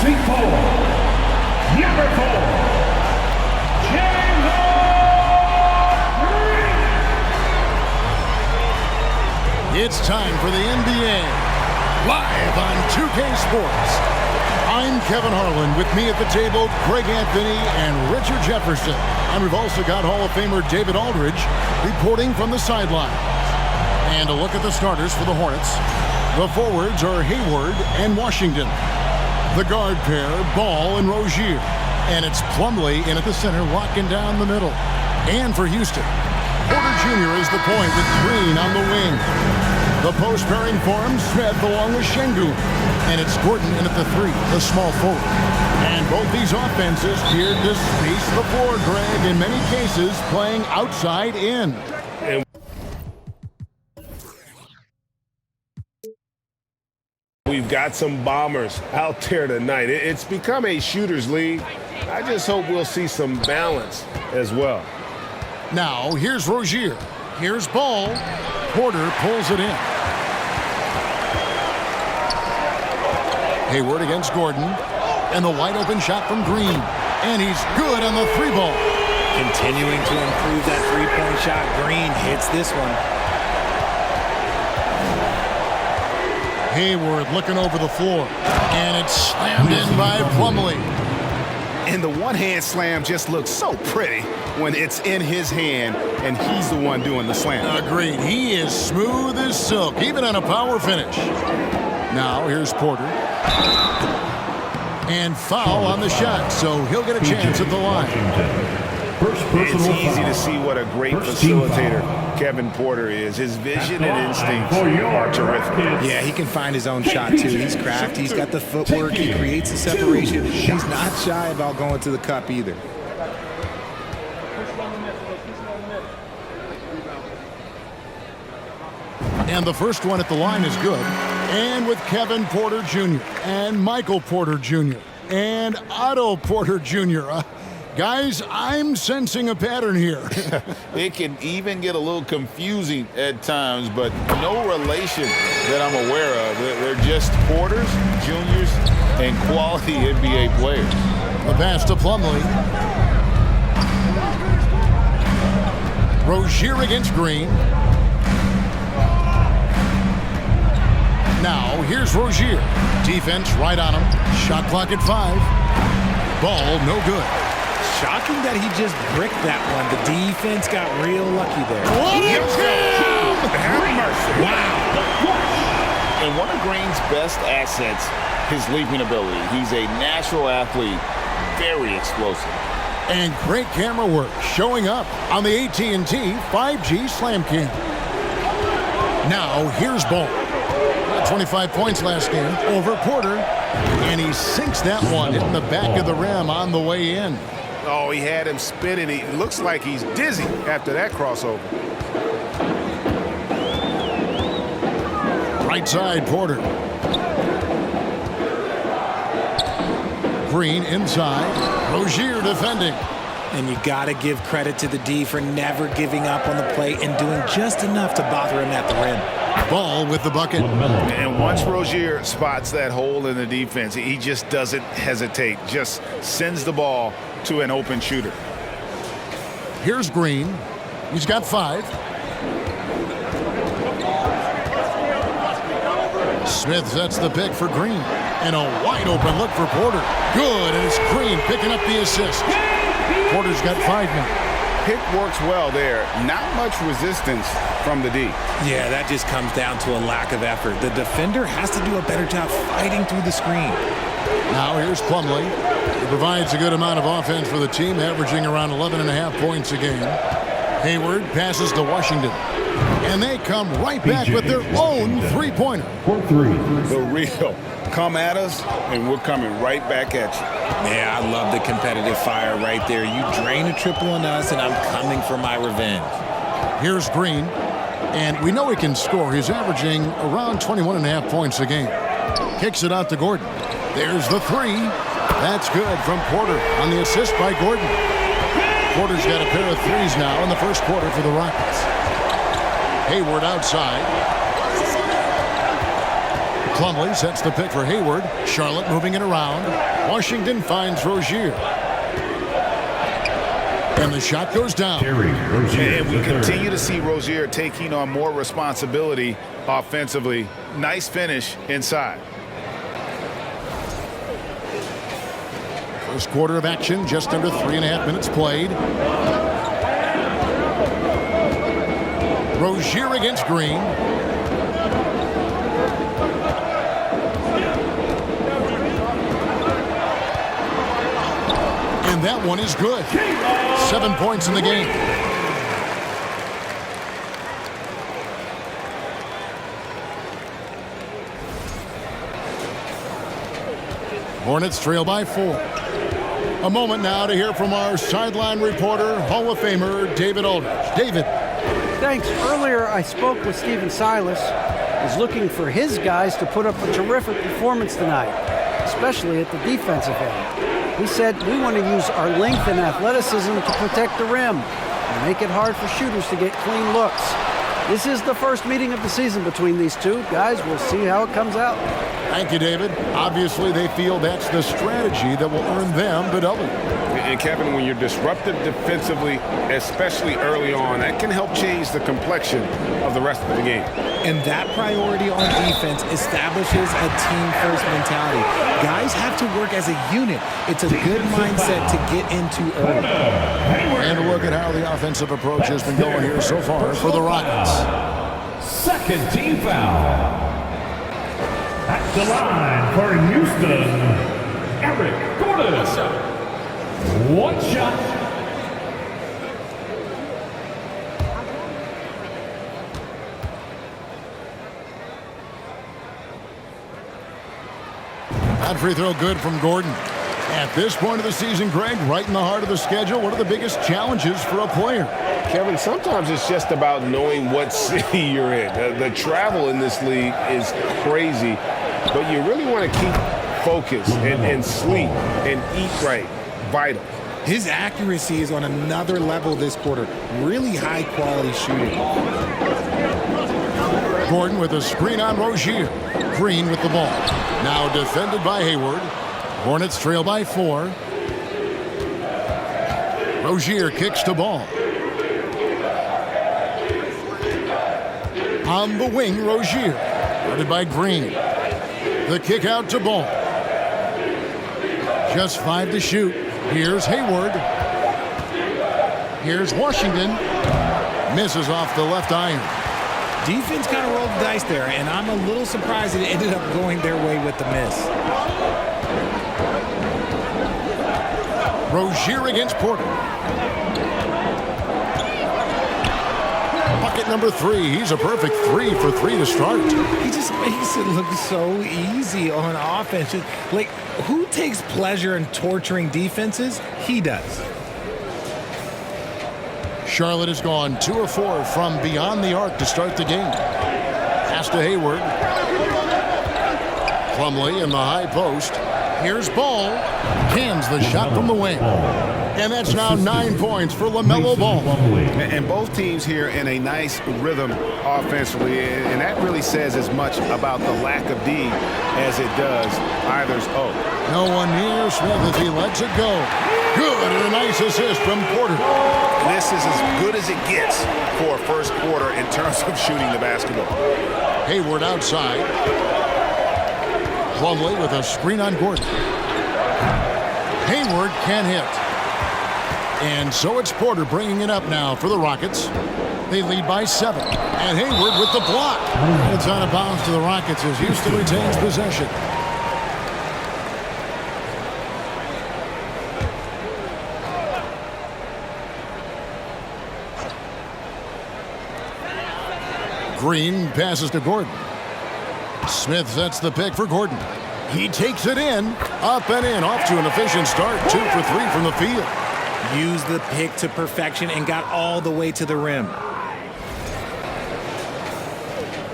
Number 4. It's time for the NBA, live on 2K Sports. I'm Kevin Harlan. With me at the table, Greg Anthony and Richard Jefferson. And we've also got Hall of Famer David Aldridge reporting from the sideline. And a look at the starters for the Hornets. The forwards are Hayward and Washington. The guard pair, Ball and Rozier. And it's Plumlee in at the center, locking down the middle. And for Houston, Porter Jr. is the point with Green on the wing. The post pairing forms Smith along with Şengün. And it's Gordon in at the 3, the small forward. And both these offenses geared to space the floor, Greg, in many cases playing outside in. We've got some bombers out there tonight. It's become a shooter's league. I just hope we'll see some balance as well. Now, here's Rozier. Here's Ball. Porter pulls it in. Hayward against Gordon. And the wide open shot from Green. And he's good on the 3-ball. Continuing to improve that three-point shot. Green hits this one. Hayward looking over the floor. And it's slammed in by Plumlee. And the one-hand slam just looks so pretty when it's in his hand and he's the one doing the slam. Agreed. He is smooth as silk, even on a power finish. Now here's Porter. And foul on the shot, so he'll get a chance at the line. It's easy to see what a great facilitator Kevin Porter is. His vision and instincts are terrific. Yeah, he can find his own shot, too. He's crafty. He's got the footwork. He creates the separation. He's not shy about going to the cup either. And the first one at the line is good. And with Kevin Porter Jr. and Michael Porter Jr. and Otto Porter Jr. Guys, I'm sensing a pattern here. It can even get a little confusing at times, but no relation that I'm aware of. They're just Porters, juniors, and quality NBA players. The pass to Plumlee. Rozier against Green. Now, here's Rozier. Defense right on him. Shot clock at 5. Ball no good. Shocking that he just bricked that one. The defense got real lucky there. What a jam! Wow. And one of Green's best assets, his leaping ability. He's a natural athlete, very explosive. And great camera work showing up on the AT&T 5G Slam Cam. Now, here's Ball. 25 points last game over Porter. And he sinks that one in the back of the rim on the way in. Oh, he had him spinning. He looks like he's dizzy after that crossover. Right side, Porter. Green inside. Rozier defending. And you got to give credit to the D for never giving up on the play and doing just enough to bother him at the rim. Ball with the bucket. And once Rozier spots that hole in the defense, he just doesn't hesitate. Just sends the ball to an open shooter. Here's Green. He's got 5. Smith sets the pick for Green. And a wide open look for Porter. Good, and it's Green picking up the assist. Porter's got 5 now. Pick works well there. Not much resistance from the D. Yeah, that just comes down to a lack of effort. The defender has to do a better job fighting through the screen. Now here's Plumlee. He provides a good amount of offense for the team, averaging around 11.5 points a game. Hayward passes to Washington. And they come right back with their own three-pointer. The real. Come at us, and we're coming right back at you. Yeah, I love the competitive fire right there. You drain a triple on us, and I'm coming for my revenge. Here's Green. And we know he can score. He's averaging around 21.5 points a game. Kicks it out to Gordon. There's the 3. That's good from Porter on the assist by Gordon. Porter's got a pair of 3s now in the first quarter for the Rockets. Hayward outside. Plumlee sets the pick for Hayward. Charlotte moving it around. Washington finds Rozier. And the shot goes down. And we continue to see Rozier taking on more responsibility offensively. Nice finish inside. First quarter of action, just under 3.5 minutes played. Rozier against Green. And that one is good. 7 points in the game. Hornets trail by 4. A moment now to hear from our sideline reporter, Hall of Famer David Aldridge. David. Thanks. Earlier I spoke with Stephen Silas. He's looking for his guys to put up a terrific performance tonight, especially at the defensive end. He said, we want to use our length and athleticism to protect the rim and make it hard for shooters to get clean looks. This is the first meeting of the season between these two. Guys, we'll see how it comes out. Thank you, David. Obviously, they feel that's the strategy that will earn them the W. And Kevin, when you're disruptive defensively, especially early on, that can help change the complexion of the rest of the game. And that priority on defense establishes a team-first mentality. Guys have to work as a unit. It's a good mindset to get into early. And a look at how the offensive approach has been going here so far for the Rockets. Second team foul. At the line for Houston, Eric Gordon. One shot. That free throw good from Gordon. At this point of the season, Greg, right in the heart of the schedule, what are the biggest challenges for a player? Kevin, sometimes it's just about knowing what city you're in. The travel in this league is crazy, but you really want to keep focus and sleep and eat right. Vital. His accuracy is on another level this quarter. Really high-quality shooting. Gordon with a screen on Rozier. Green with the ball. Now defended by Hayward. Hornets trail by 4. Rozier kicks to ball. On the wing, Rozier. Guarded by Green. The kick out to Ball. Just 5 to shoot. Here's Hayward. Here's Washington. Misses off the left iron. Defense kind of rolled the dice there, and I'm a little surprised it ended up going their way with the miss. Rozier against Porter. Bucket number 3. He's a perfect 3 for 3 to start. He just makes it look so easy on offense. Like, who takes pleasure in torturing defenses? He does. Charlotte has gone 2 of 4 from beyond the arc to start the game. Pass to Hayward. Plumlee in the high post. Here's Ball. Cans the shot from the wing. And that's now 9 points for LaMelo Ball. And both teams here in a nice rhythm offensively, and that really says as much about the lack of D as it does either's O. No one near Smith as he lets it go. Good, and a nice assist from Porter. This is as good as it gets for a first quarter in terms of shooting the basketball. Hayward outside. Plumlee with a screen on Gordon. Hayward can't hit. And so it's Porter bringing it up now for the Rockets. They lead by 7. And Hayward with the block. It's out of bounds to the Rockets as Houston retains possession. Green passes to Gordon. Smith sets the pick for Gordon. He takes it in, up and in, off to an efficient start. 2 for 3 from the field. Used the pick to perfection and got all the way to the rim.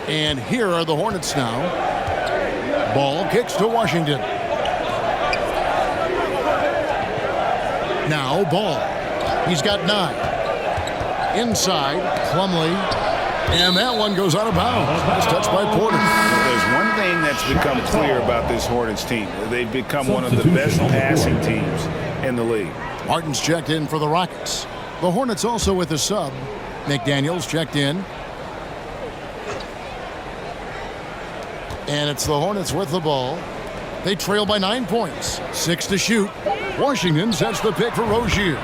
And here are the Hornets now. Ball kicks to Washington. Now Ball. He's got 9. Inside, Plumlee. And that one goes out of bounds. It's touched by Porter. There's one thing that's become clear about this Hornets team. They've become one of the best passing teams in the league. Martin's checked in for the Rockets. The Hornets also with a sub. McDaniels checked in. And it's the Hornets with the ball. They trail by 9 points. 6 to shoot. Washington sets the pick for Rozier.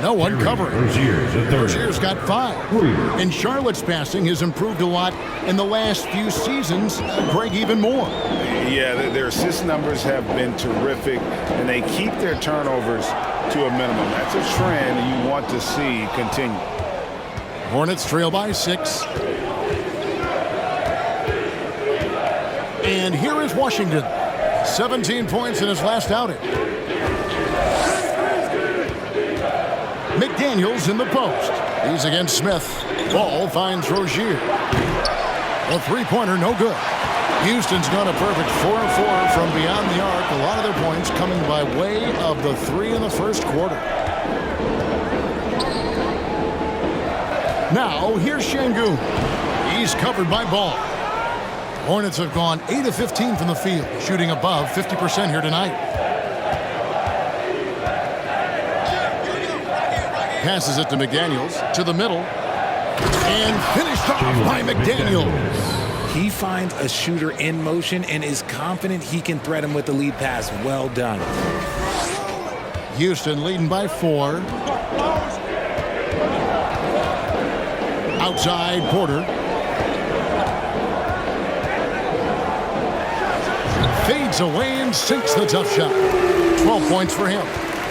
No one covering. Rozier's got 5. And Charlotte's passing has improved a lot in the last few seasons. Greg, even more. Yeah, their assist numbers have been terrific, and they keep their turnovers to a minimum. That's a trend you want to see continue. Hornets trail by 6. And here is Washington. 17 points in his last outing. McDaniels in the post. He's against Smith. Ball finds Rozier. A three-pointer, no good. Houston's got a perfect 4 of 4 from beyond the arc. A lot of their points coming by way of the 3 in the first quarter. Now, here's Şengün. He's covered by Ball. Hornets have gone 8 of 15 from the field, shooting above 50% here tonight. Passes it to McDaniels, to the middle, and finished off by McDaniels. He finds a shooter in motion and is confident he can threat him with the lead pass. Well done. Houston leading by 4. Outside, Porter. Fades away and sinks the tough shot. 12 points for him.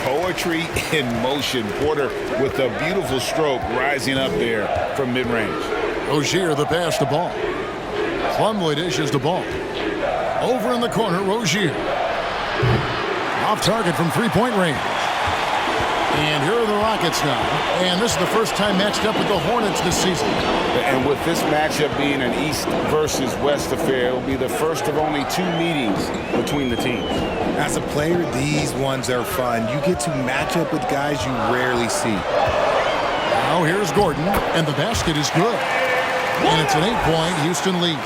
Poetry in motion. Porter with a beautiful stroke rising up there from mid-range. Rozier the pass to Ball. Plumlee dishes the ball. Over in the corner, Rozier. Off target from three-point range. And here are the Rockets now. And this is the first time matched up with the Hornets this season. And with this matchup being an East versus West affair, it will be the first of only 2 meetings between the teams. As a player, these ones are fun. You get to match up with guys you rarely see. Now here's Gordon, and the basket is good. And it's an 8-point Houston lead.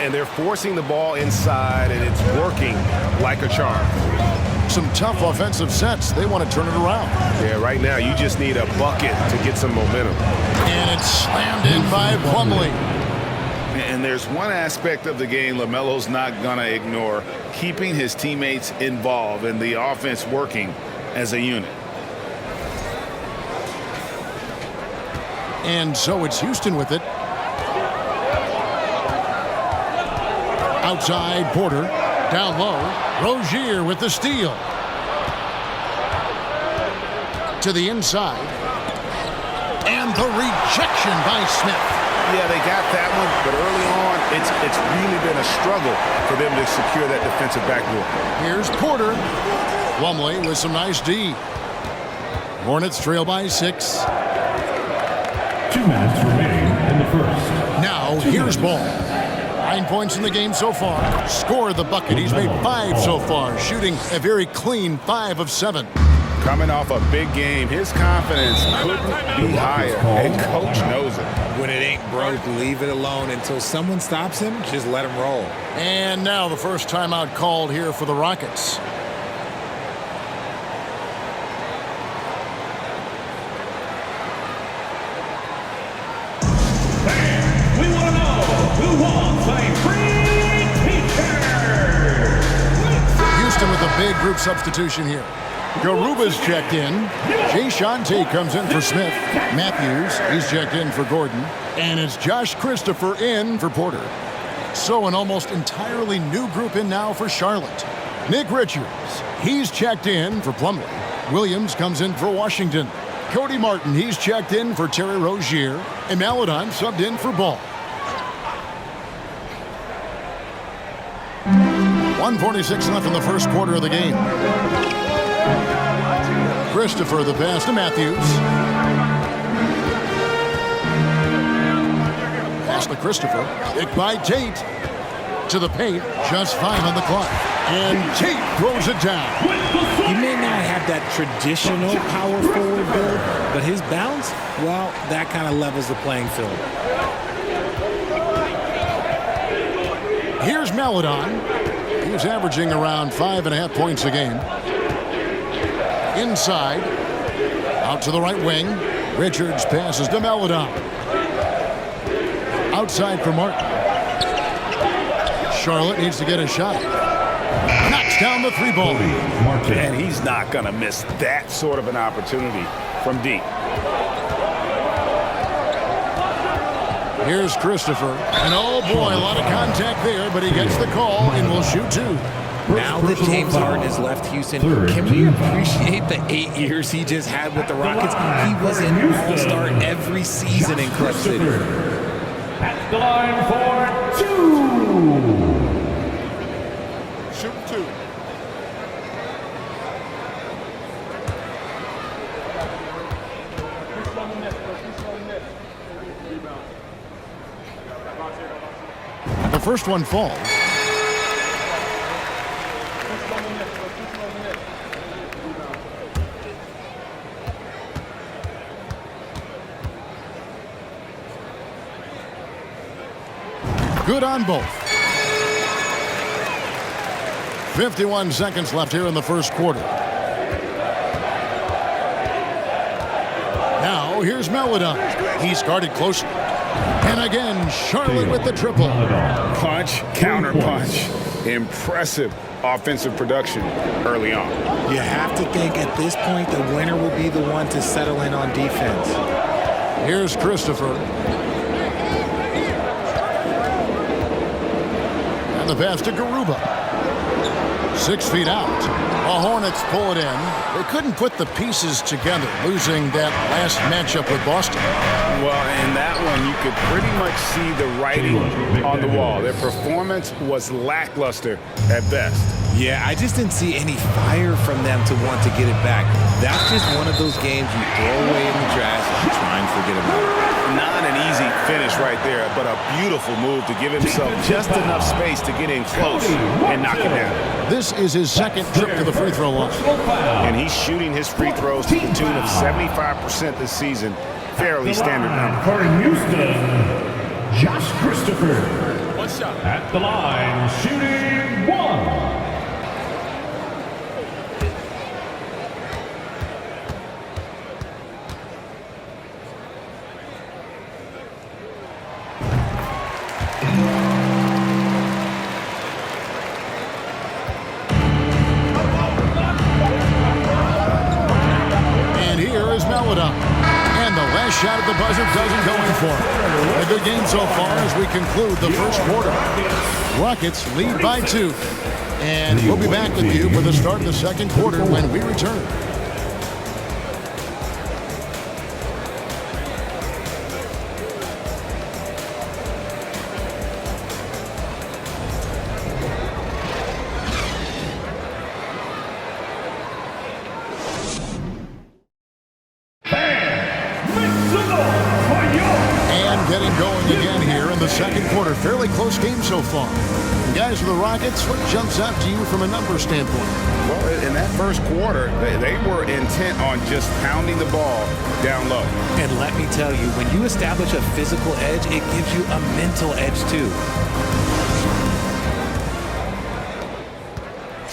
And they're forcing the ball inside, and it's working like a charm. Some tough offensive sets. They want to turn it around. Yeah, right now you just need a bucket to get some momentum. And it's slammed in by Plumlee. And there's one aspect of the game LaMelo's not going to ignore, keeping his teammates involved and the offense working as a unit. And so it's Houston with it. Outside, Porter. Down low, Rozier with the steal. To the inside. And the rejection by Smith. Yeah, they got that one, but early on, it's really been a struggle for them to secure that defensive backboard. Here's Porter. Plumlee with some nice D. Hornets trail by 6. 2 minutes remaining in the first. Now, here's Ball. 9 points in the game so far. Scored the bucket. He's made 5 so far, shooting a very clean 5 of 7. Coming off a big game, his confidence couldn't be higher, and coach knows it. When it ain't broke, leave it alone until someone stops him. Just let him roll. And now the first timeout called here for the Rockets. We want to know who wants a free t-shirt. Houston with a big group substitution here. Garuba's checked in. Jay Shante comes in for Smith. Matthews, he's checked in for Gordon. And it's Josh Christopher in for Porter. So an almost entirely new group in now for Charlotte. Nick Richards, he's checked in for Plumlee. Williams comes in for Washington. Cody Martin, he's checked in for Terry Rozier. And Maladon subbed in for Ball. 1:46 left in the first quarter of the game. Christopher the pass to Matthews. Pass to Christopher. Picked by Tate. To the paint. Just 5 on the clock. And Tate throws it down. He may not have that traditional power forward build, but his bounce, well, that kind of levels the playing field. Here's Maladon. He's averaging around 5.5 points a game. Inside. Out to the right wing. Richards passes to Maladon. Outside for Martin. Charlotte needs to get a shot. Knocks down the 3-ball. And he's not going to miss that sort of an opportunity from deep. Here's Christopher. And oh boy, a lot of contact there, but he gets the call and will shoot 2. Now that James Harden has left Houston, can we appreciate the 8 years he just had with the Rockets? He was an all-star every season in Clutch City. At the line for 2. Shoot 2. The first one falls. Good on both. 51 seconds left here in the first quarter. Now here's Maladon. He's guarded close. And again, Charlotte with the triple. Punch, counter punch. Impressive offensive production early on. You have to think at this point the winner will be the one to settle in on defense. Here's Christopher. And the pass to Garuba. 6 feet out. The Hornets pull it in. They couldn't put the pieces together, losing that last matchup with Boston. Well, in that one, you could pretty much see the writing on the wall. Their performance was lackluster at best. Yeah, I just didn't see any fire from them to want to get it back. That's just one of those games you throw away in the trash and try and forget about it. Not an easy finish right there, but a beautiful move to give himself just enough space to get in close and knock it down. This is his second trip to the free throw line. And he's shooting his free throws to the tune of 75% this season. Fairly standard number. For Houston, Josh Christopher. One shot. At the line, shooting 1. Shot at the buzzer doesn't go in for him. A good game so far as we conclude the first quarter. Rockets lead by 2. And we'll be back with you for the start of the second quarter when we return. Second quarter, fairly close game so far. And guys, for the Rockets, what jumps out to you from a number standpoint? Well, in that first quarter, they were intent on just pounding the ball down low. And let me tell you, when you establish a physical edge, it gives you a mental edge too.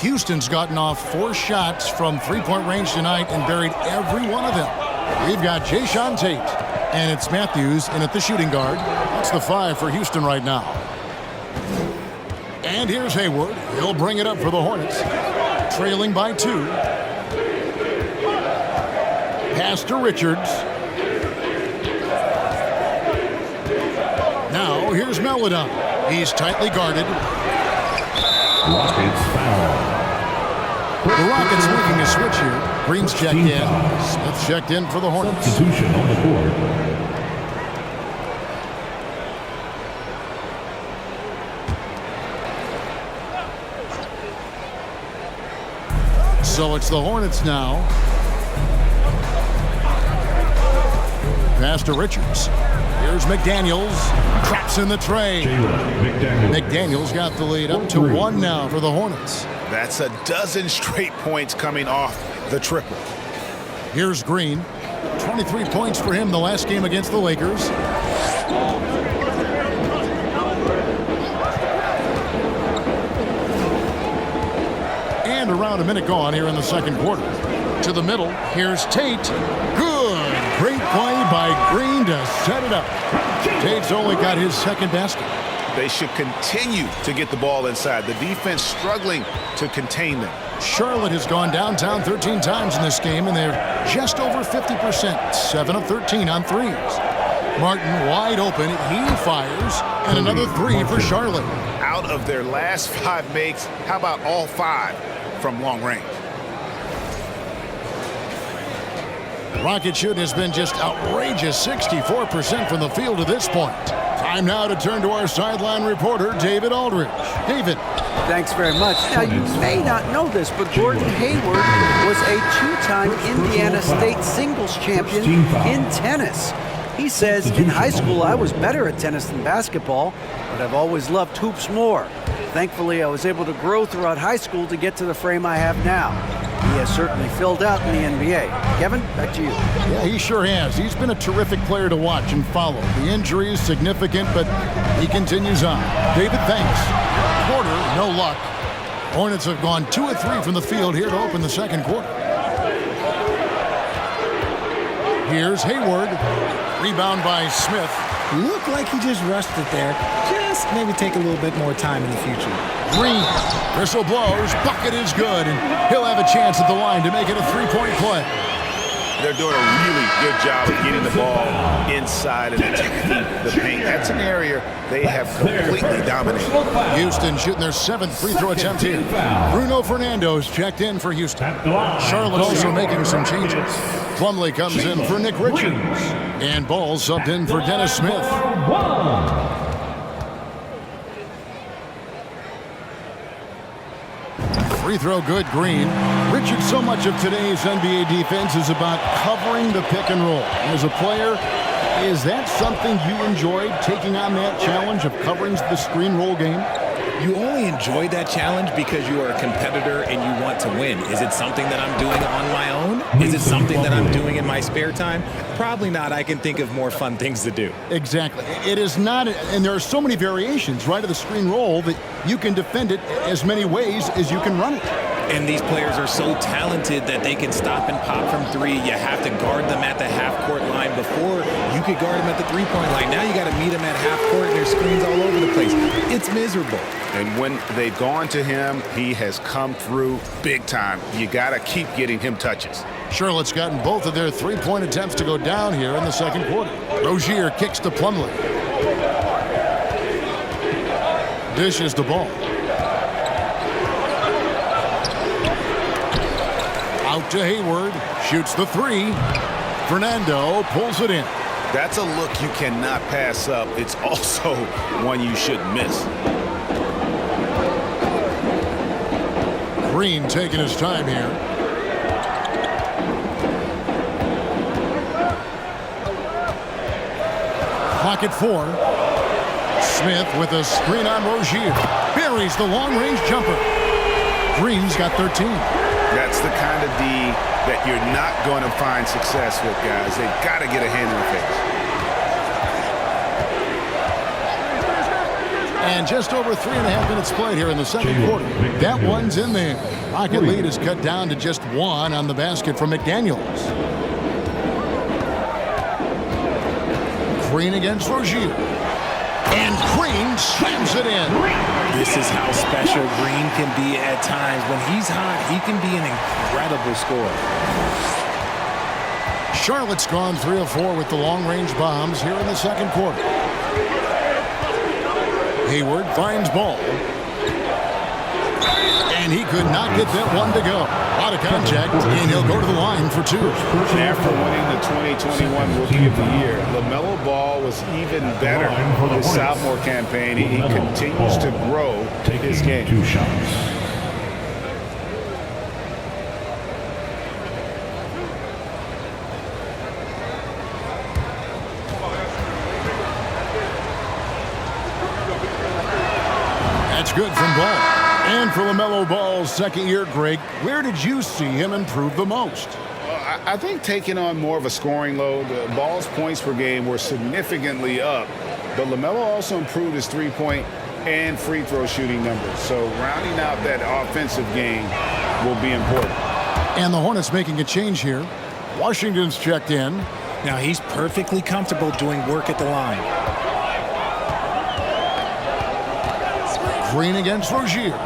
Houston's gotten off 4 shots from 3-point range tonight and buried every one of them. We've got Jayshawn Tate, and it's Matthews in at the shooting guard. That's the 5 for Houston right now. And here's Hayward. He'll bring it up for the Hornets. Trailing by 2. Pass to Richards. Now here's Maladon. He's tightly guarded. Rockets foul. The Rockets making a switch here. Green's checked in. Smith checked in for the Hornets. Substitution on the board. So it's the Hornets now. Pass to Richards. Here's McDaniels. Traps in the tray. McDaniels got the lead up to 1 now for the Hornets. That's a dozen straight points coming off the triple. Here's Green. 23 points for him the last game against the Lakers. around a minute gone here in the second quarter. To the middle, here's Tate. Good. Great play by Green to set it up. Tate's only got his second basket. They should continue to get the ball inside. The defense struggling to contain them. Charlotte has gone downtown 13 times in this game, and they're just over 50%, 7 of 13 on threes. Martin wide open, he fires, and another three for Charlotte. Out of their last 5 makes, how about all 5 from long range? Rocket shooting has been just outrageous, 64% from the field to this point. Time now to turn to our sideline reporter, David Aldridge. David. Thanks very much. Now, you may not know this, but Gordon Hayward was a 2-time Indiana State singles champion in tennis. He says, in high school, I was better at tennis than basketball, but I've always loved hoops more. Thankfully, I was able to grow throughout high school to get to the frame I have now. He has certainly filled out in the NBA. Kevin, back to you. Yeah, he sure has. He's been a terrific player to watch and follow. The injury is significant, but he continues on. David, thanks. Porter, no luck. Hornets have gone 2 of 3 from the field here to open the second quarter. Here's Hayward. Rebound by Smith. Looked like he just rushed it there. Just maybe take a little bit more time in the future. Green. Whistle blows. Bucket is good, and he'll have a chance at the line to make it a 3-point play. They're doing a really good job of getting the ball inside and attacking the paint. That's an area they have completely dominated. Houston shooting their 7th free throw attempt here. Bruno Fernando's checked in for Houston. Charlotte also making some changes. Plumlee comes in for Nick Richards. And Ball subbed in for Dennis Smith. Free throw good, Green. Richard, so much of today's NBA defense is about covering the pick and roll. As a player, is that something you enjoyed, taking on that challenge of covering the screen roll game? You only enjoy that challenge because you are a competitor and you want to win. Is it something that I'm doing on my own? Is it something that I'm doing in my spare time? Probably not. I can think of more fun things to do. Exactly. It is not, and there are so many variations, right, of the screen roll that you can defend it as many ways as you can run it. And these players are so talented that they can stop and pop from 3. You have to guard them at the half-court line. Before, you could guard them at the 3-point line. Now you got to meet them at half-court, and there's screens all over the place. It's miserable. And when they've gone to him, he has come through big time. You got to keep getting him touches. Charlotte's gotten both of their 3-point attempts to go down here in the second quarter. Rozier kicks to Plumlee. Dishes the ball. Out to Hayward, shoots the 3. Fernando pulls it in. That's a look you cannot pass up. It's also one you shouldn't miss. Green taking his time here. Pocket 4. Smith with a screen on Rozier. Buries the long-range jumper. Green's got 13. That's the kind of D that you're not going to find success with, guys. They've got to get a hand in the face. And just over 3.5 minutes played here in the second quarter. That one's in there. Rocket lead is cut down to just 1 on the basket from McDaniels. Green against Rozier. And Green slams it in. This is how special Green can be at times. When he's hot, he can be an incredible scorer. Charlotte's gone 3 of 4 with the long-range bombs here in the second quarter. Hayward finds Ball. And he could not get that one to go. Out of contact, and he'll go to the line for 2. After winning the 2021 Rookie of the Year, LaMelo Ball was even better for his sophomore campaign. He continues to grow his game. 2 shots. That's good from Ball. And for LaMelo Ball's second year, Greg, where did you see him improve the most? I think taking on more of a scoring load. Ball's points per game were significantly up, but LaMelo also improved his 3-point and free throw shooting numbers. So rounding out that offensive game, will be important. And the Hornets making a change here. Washington's checked in. Now he's perfectly comfortable doing work at the line. Green against Rozier.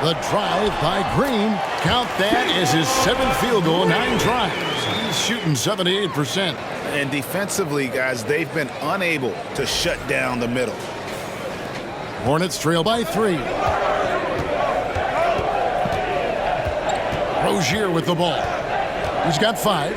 The drive by Green. Count that as his 7th field goal, 9 tries. He's shooting 78%. And defensively, guys, they've been unable to shut down the middle. Hornets trail by 3. Rozier with the ball. He's got 5.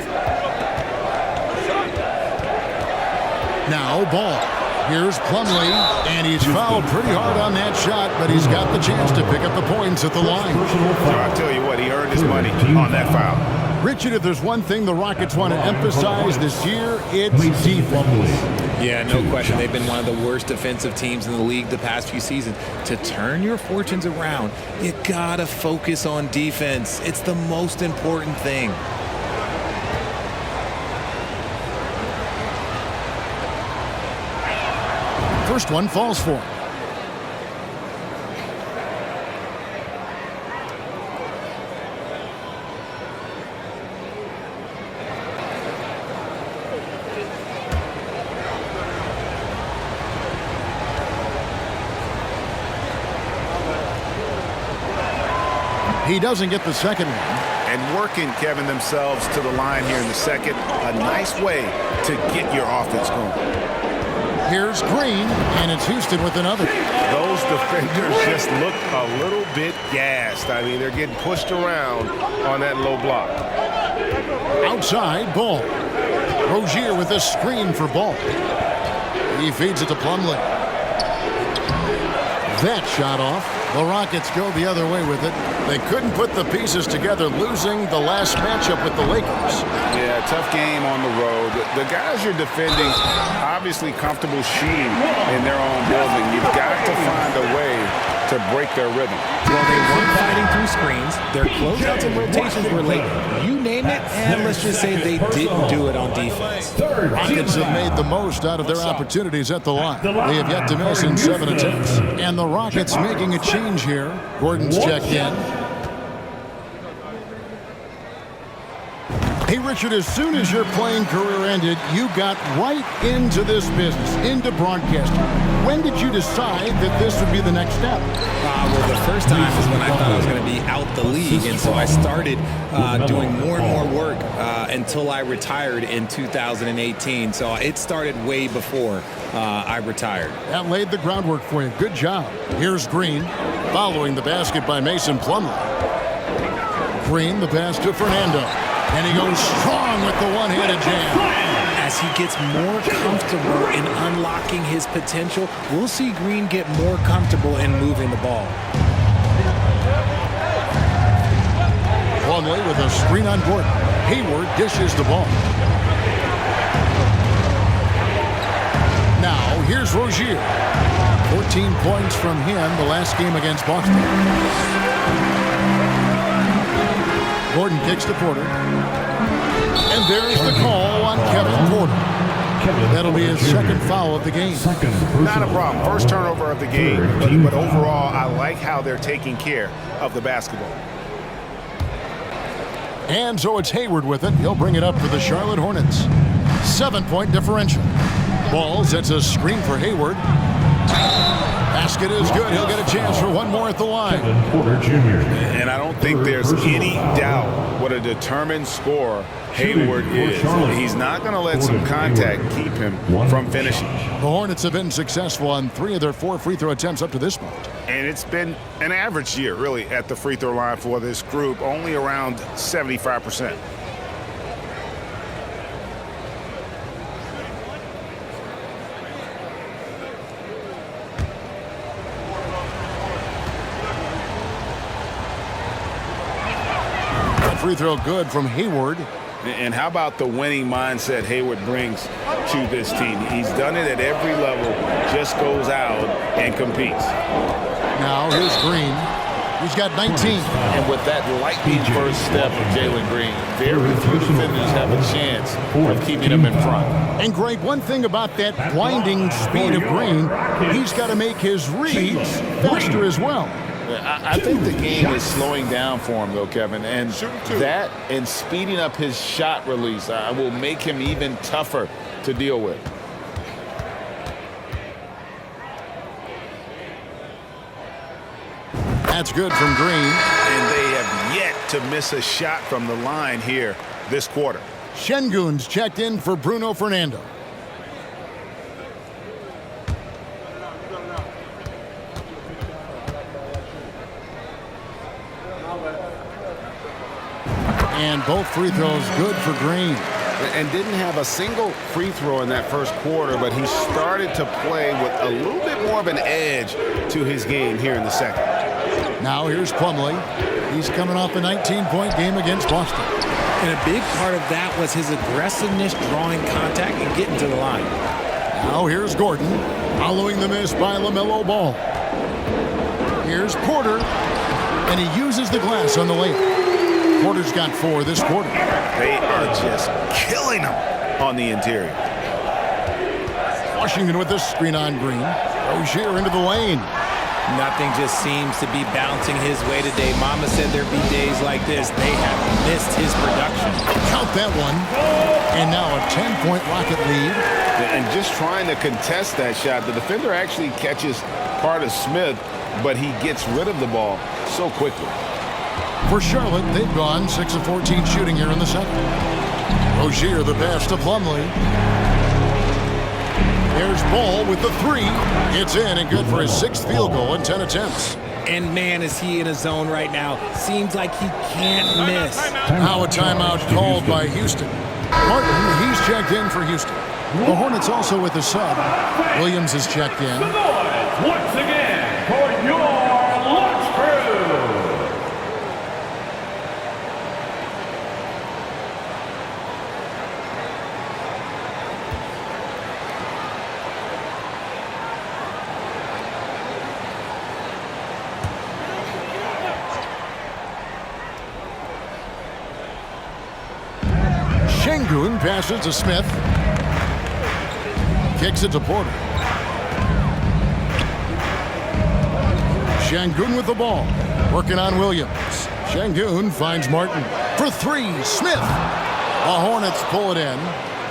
Now Ball. Here's Plumlee, and he's fouled pretty hard on that shot, but he's got the chance to pick up the points at the line. So I'll tell you what, he earned his money on that foul. Richard, if there's one thing the Rockets want to emphasize this year, it's defense. Yeah, no question. They've been one of the worst defensive teams in the league the past few seasons. To turn your fortunes around, you gotta focus on defense. It's the most important thing. First one falls for him. He doesn't get the second one. And working, Kevin, themselves to the line here in the second. A nice way to get your offense going. Here's Green, and it's Houston with another. Those defenders just look a little bit gassed. I mean, they're getting pushed around on that low block. Outside, Ball. Rozier with a screen for Ball. He feeds it to Plumlee. That shot off. The Rockets go the other way with it. They couldn't put the pieces together, losing the last matchup with the Lakers. Yeah, tough game on the road. The guys you're defending, obviously comfortable shooting in their own building. You've got to find a way to break their rhythm. Well, they weren't fighting through screens. Their closeouts and rotations were late. You name it, and let's just say they didn't do it on defense. Rockets have made the most out of their opportunities at the line. They have yet to miss in 7 attempts. And the Rockets making a change here. Gordon's checked in. Hey, Richard, as soon as your playing career ended, you got right into this business, into broadcasting. When did you decide that this would be the next step? Well, the first time is when I thought I was going to be out the league, and so I started doing more and more work until I retired in 2018. So it started way before I retired. That laid the groundwork for you. Good job. Here's Green, following the basket by Mason Plumlee. Green, the pass to Fernando. And he goes strong with the one-handed jam. As he gets more comfortable in unlocking his potential, we'll see Green get more comfortable in moving the ball. Plumlee with a screen on Gordon. Hayward dishes the ball. Now, here's Rozier. 14 points from him the last game against Boston. Gordon kicks to Porter. And there's the call on Kevin Porter. That'll be his second foul of the game. Not a problem. First turnover of the game. But overall, I like how they're taking care of the basketball. And so it's Hayward with it. He'll bring it up for the Charlotte Hornets. 7-point differential. Ball sets a screen for Hayward. Basket is good. He'll get a chance for one more at the line. And I don't think there's any doubt what a determined scorer Hayward is. He's not going to let some contact keep him from finishing. The Hornets have been successful on 3 of their 4 free throw attempts up to this point. And it's been an average year, really, at the free throw line for this group, only around 75%. Free throw good from Hayward. And how about the winning mindset Hayward brings to this team? He's done it at every level, just goes out and competes. Now here's Green. He's got 19. And with that lightning first step of Jalen Green, very few defenders have a chance of keeping him in front. And Greg, one thing about that blinding speed of Green, he's got to make his reads faster as well. I think the game is slowing down for him, though, Kevin. And that and speeding up his shot release will make him even tougher to deal with. That's good from Green. And they have yet to miss a shot from the line here this quarter. Şengün's checked in for Bruno Fernando. And both free throws good for Green. And didn't have a single free throw in that first quarter, but he started to play with a little bit more of an edge to his game here in the second. Now here's Plumlee. He's coming off a 19-point game against Boston. And a big part of that was his aggressiveness, drawing contact and getting to the line. Now here's Gordon, following the miss by LaMelo Ball. Here's Porter, and he uses the glass on the layup. Porter's got 4 this quarter. They are just killing him on the interior. Washington with the screen on Green. Rozier into the lane. Nothing just seems to be bouncing his way today. Mama said there'd be days like this. They have missed his production. Count that one. And now a 10-point Rocket lead. And just trying to contest that shot, the defender actually catches part of Smith, but he gets rid of the ball so quickly. For Charlotte, they've gone 6 of 14 shooting here in the second. Rozier the pass to Plumlee. There's Ball with the 3. It's in and good for his 6th field goal in 10 attempts. And man, is he in a zone right now. Seems like he can't miss. Now a timeout called by Houston. Martin, he's checked in for Houston. The Hornets also with the sub. Williams is checked in. The noise once again for your lunch crew. Şengün passes to Smith. Kicks it to Porter. Şengün with the ball. Working on Williams. Şengün finds Martin. For 3, Smith. The Hornets pull it in.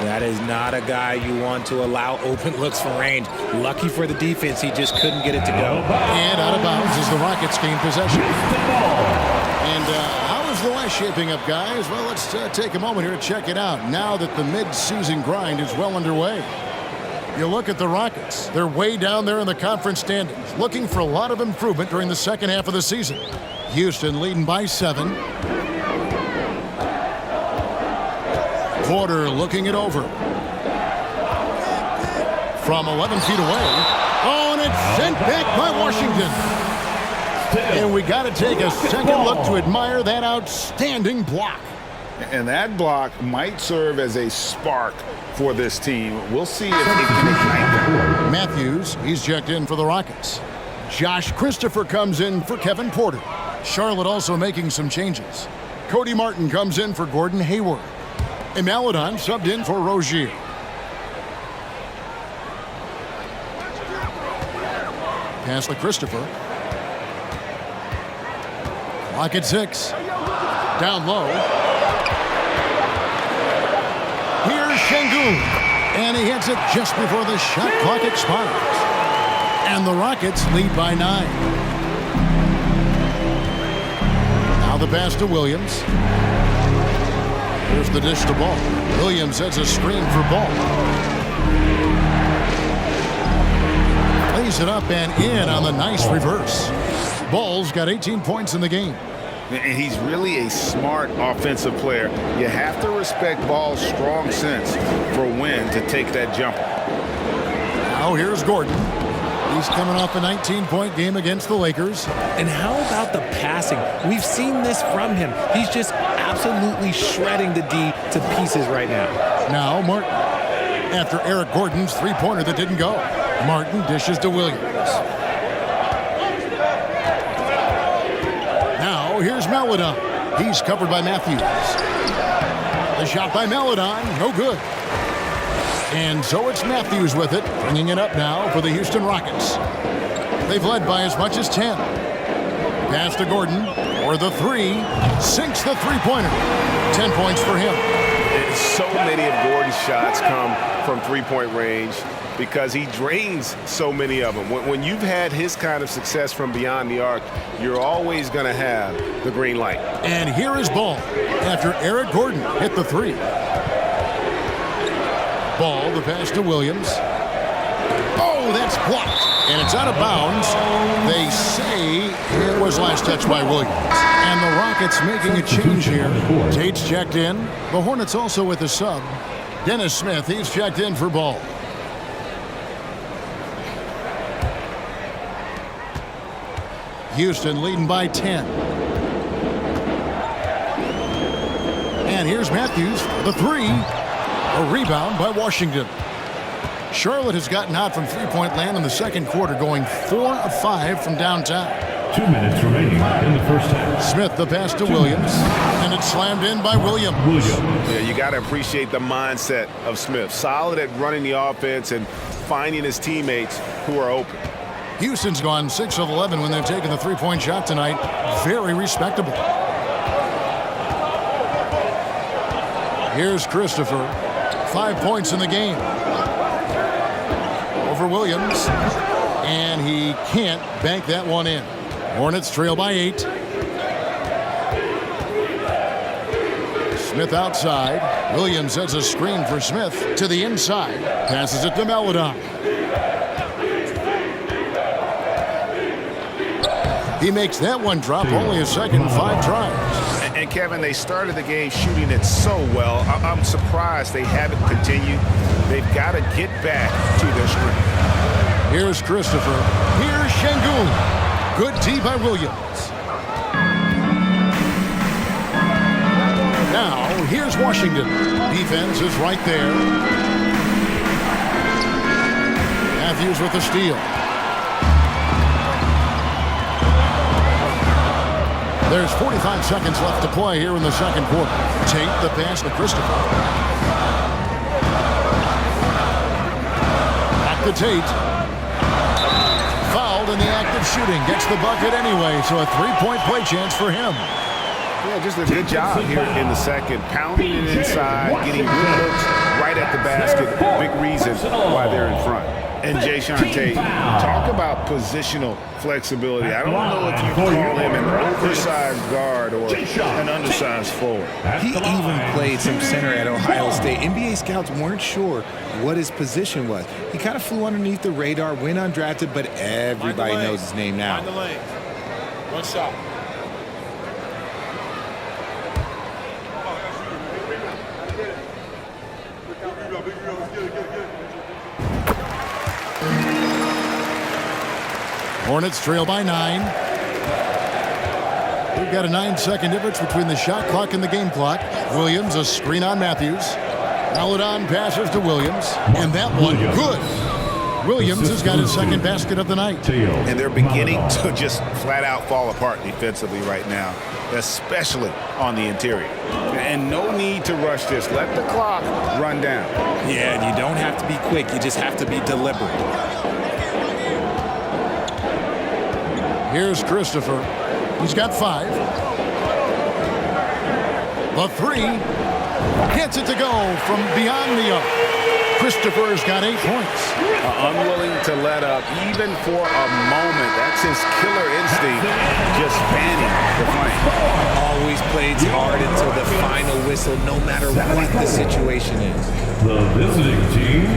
That is not a guy you want to allow open looks from range. Lucky for the defense, he just couldn't get it to go. And out of bounds as the Rockets gain possession. And how is the West shaping up, guys? Well, let's take a moment here to check it out now that the mid-season grind is well underway. You look at the Rockets. They're way down there in the conference standings, looking for a lot of improvement during the second half of the season. Houston leading by 7. Porter looking it over. From 11 feet away. Oh, and it's sent back by Washington. And we got to take a second look to admire that outstanding block. And that block might serve as a spark for this team. We'll see if it can ignite them. Matthews, he's checked in for the Rockets. Josh Christopher comes in for Kevin Porter. Charlotte also making some changes. Cody Martin comes in for Gordon Hayward. And Maladon subbed in for Rozier. Pass to Christopher. Clock at 6. Down low. Here's Şengün. And he hits it just before the shot clock expires. And the Rockets lead by 9. Now the pass to Williams. Here's the dish to Ball. Williams sets a screen for Ball. Lays it up and in on the nice reverse. Ball's got 18 points in the game. And he's really a smart offensive player. You have to respect Ball's strong sense for when to take that jumper. Now here's Gordon. He's coming off a 19-point game against the Lakers. And how about the passing? We've seen this from him. He's just absolutely shredding the D to pieces right now. Now Martin. After Eric Gordon's three-pointer that didn't go. Martin dishes to Williams. Now here's Maladon. He's covered by Matthews. The shot by Maladon, no good. And so it's Matthews with it, bringing it up now for the Houston Rockets. They've led by as much as 10. Pass to Gordon for the three. Sinks the three-pointer. 10 points for him. So many of Gordon's shots come from three-point range because he drains so many of them. When you've had his kind of success from beyond the arc, you're always going to have the green light. And here is Ball after Eric Gordon hit the three. Ball, the pass to Williams. Oh, that's blocked. And it's out of bounds. They say it was last touched by Williams. And the Rockets making a change here. Tate's checked in. The Hornets also with a sub. Dennis Smith, he's checked in for Ball. Houston leading by 10. And here's Matthews for the three. A rebound by Washington. Charlotte has gotten hot from three-point land in the second quarter, going 4 of 5 from downtown. 2 minutes remaining in the first half. Smith, the pass to Williams, and it's slammed in by Williams. Yeah, you got to appreciate the mindset of Smith. Solid at running the offense and finding his teammates who are open. Houston's gone 6 of 11 when they've taken the three-point shot tonight. Very respectable. Here's Christopher. 5 points in the game. Over Williams. And he can't bank that one in. Hornets trail by 8. Smith outside. Williams sets a screen for Smith to the inside. Passes it to Melodon. He makes that one drop, only a second, 5 tries. And Kevin, they started the game shooting it so well. I'm surprised they haven't continued. They've got to get back to their strength. Here's Christopher. Here's Şengün. Good D by Williams. Now, here's Washington. Defense is right there. Matthews with the steal. There's 45 seconds left to play here in the second quarter. Tate the pass to Christopher. Back to Tate. Fouled in the act of shooting. Gets the bucket anyway, so a three-point play chance for him. Yeah, just a good job here in the second. Pounding it inside, getting good looks right at the basket. Big reason why they're in front. And Jayshawn Tate, talk about positional flexibility. I don't know if you call him an oversized guard or an undersized forward. He even played some center at Ohio State. NBA scouts weren't sure what his position was. He kind of flew underneath the radar, went undrafted, but everybody knows his name now. Find the lane. One shot. Hornets trail by 9. We've got a 9-second difference between the shot clock and the game clock. Williams, a screen on Matthews. Melodon passes to Williams, and that one good. Williams has got his second basket of the night. And they're beginning to just flat out fall apart defensively right now, especially on the interior. And no need to rush this. Let the clock run down. Yeah, and you don't have to be quick. You just have to be deliberate. Here's Christopher. He's got 5. The three. Gets it to go from beyond the arc. Christopher's got 8 points. Unwilling to let up even for a moment. That's his killer instinct, just fanning the flame. Always plays hard until the final whistle, no matter what the situation is. The visiting team,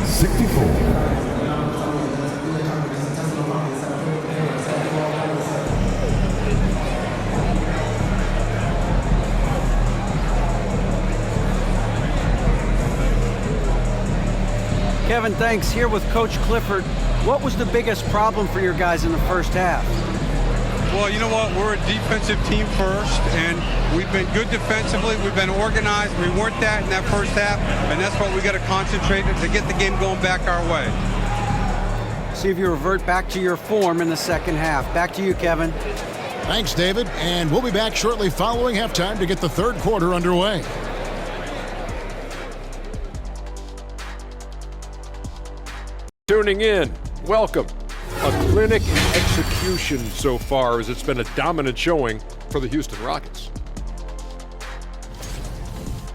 64. Kevin, thanks. Here with Coach Clifford. What was the biggest problem for your guys in the first half? Well, you know what? We're a defensive team first, and we've been good defensively. We've been organized. We weren't that in that first half, and that's what we got to concentrate on to get the game going back our way. See if you revert back to your form in the second half. Back to you, Kevin. Thanks, David. And we'll be back shortly following halftime to get the third quarter underway. Tuning in, welcome. a clinic in execution so far, as it's been a dominant showing for the Houston Rockets.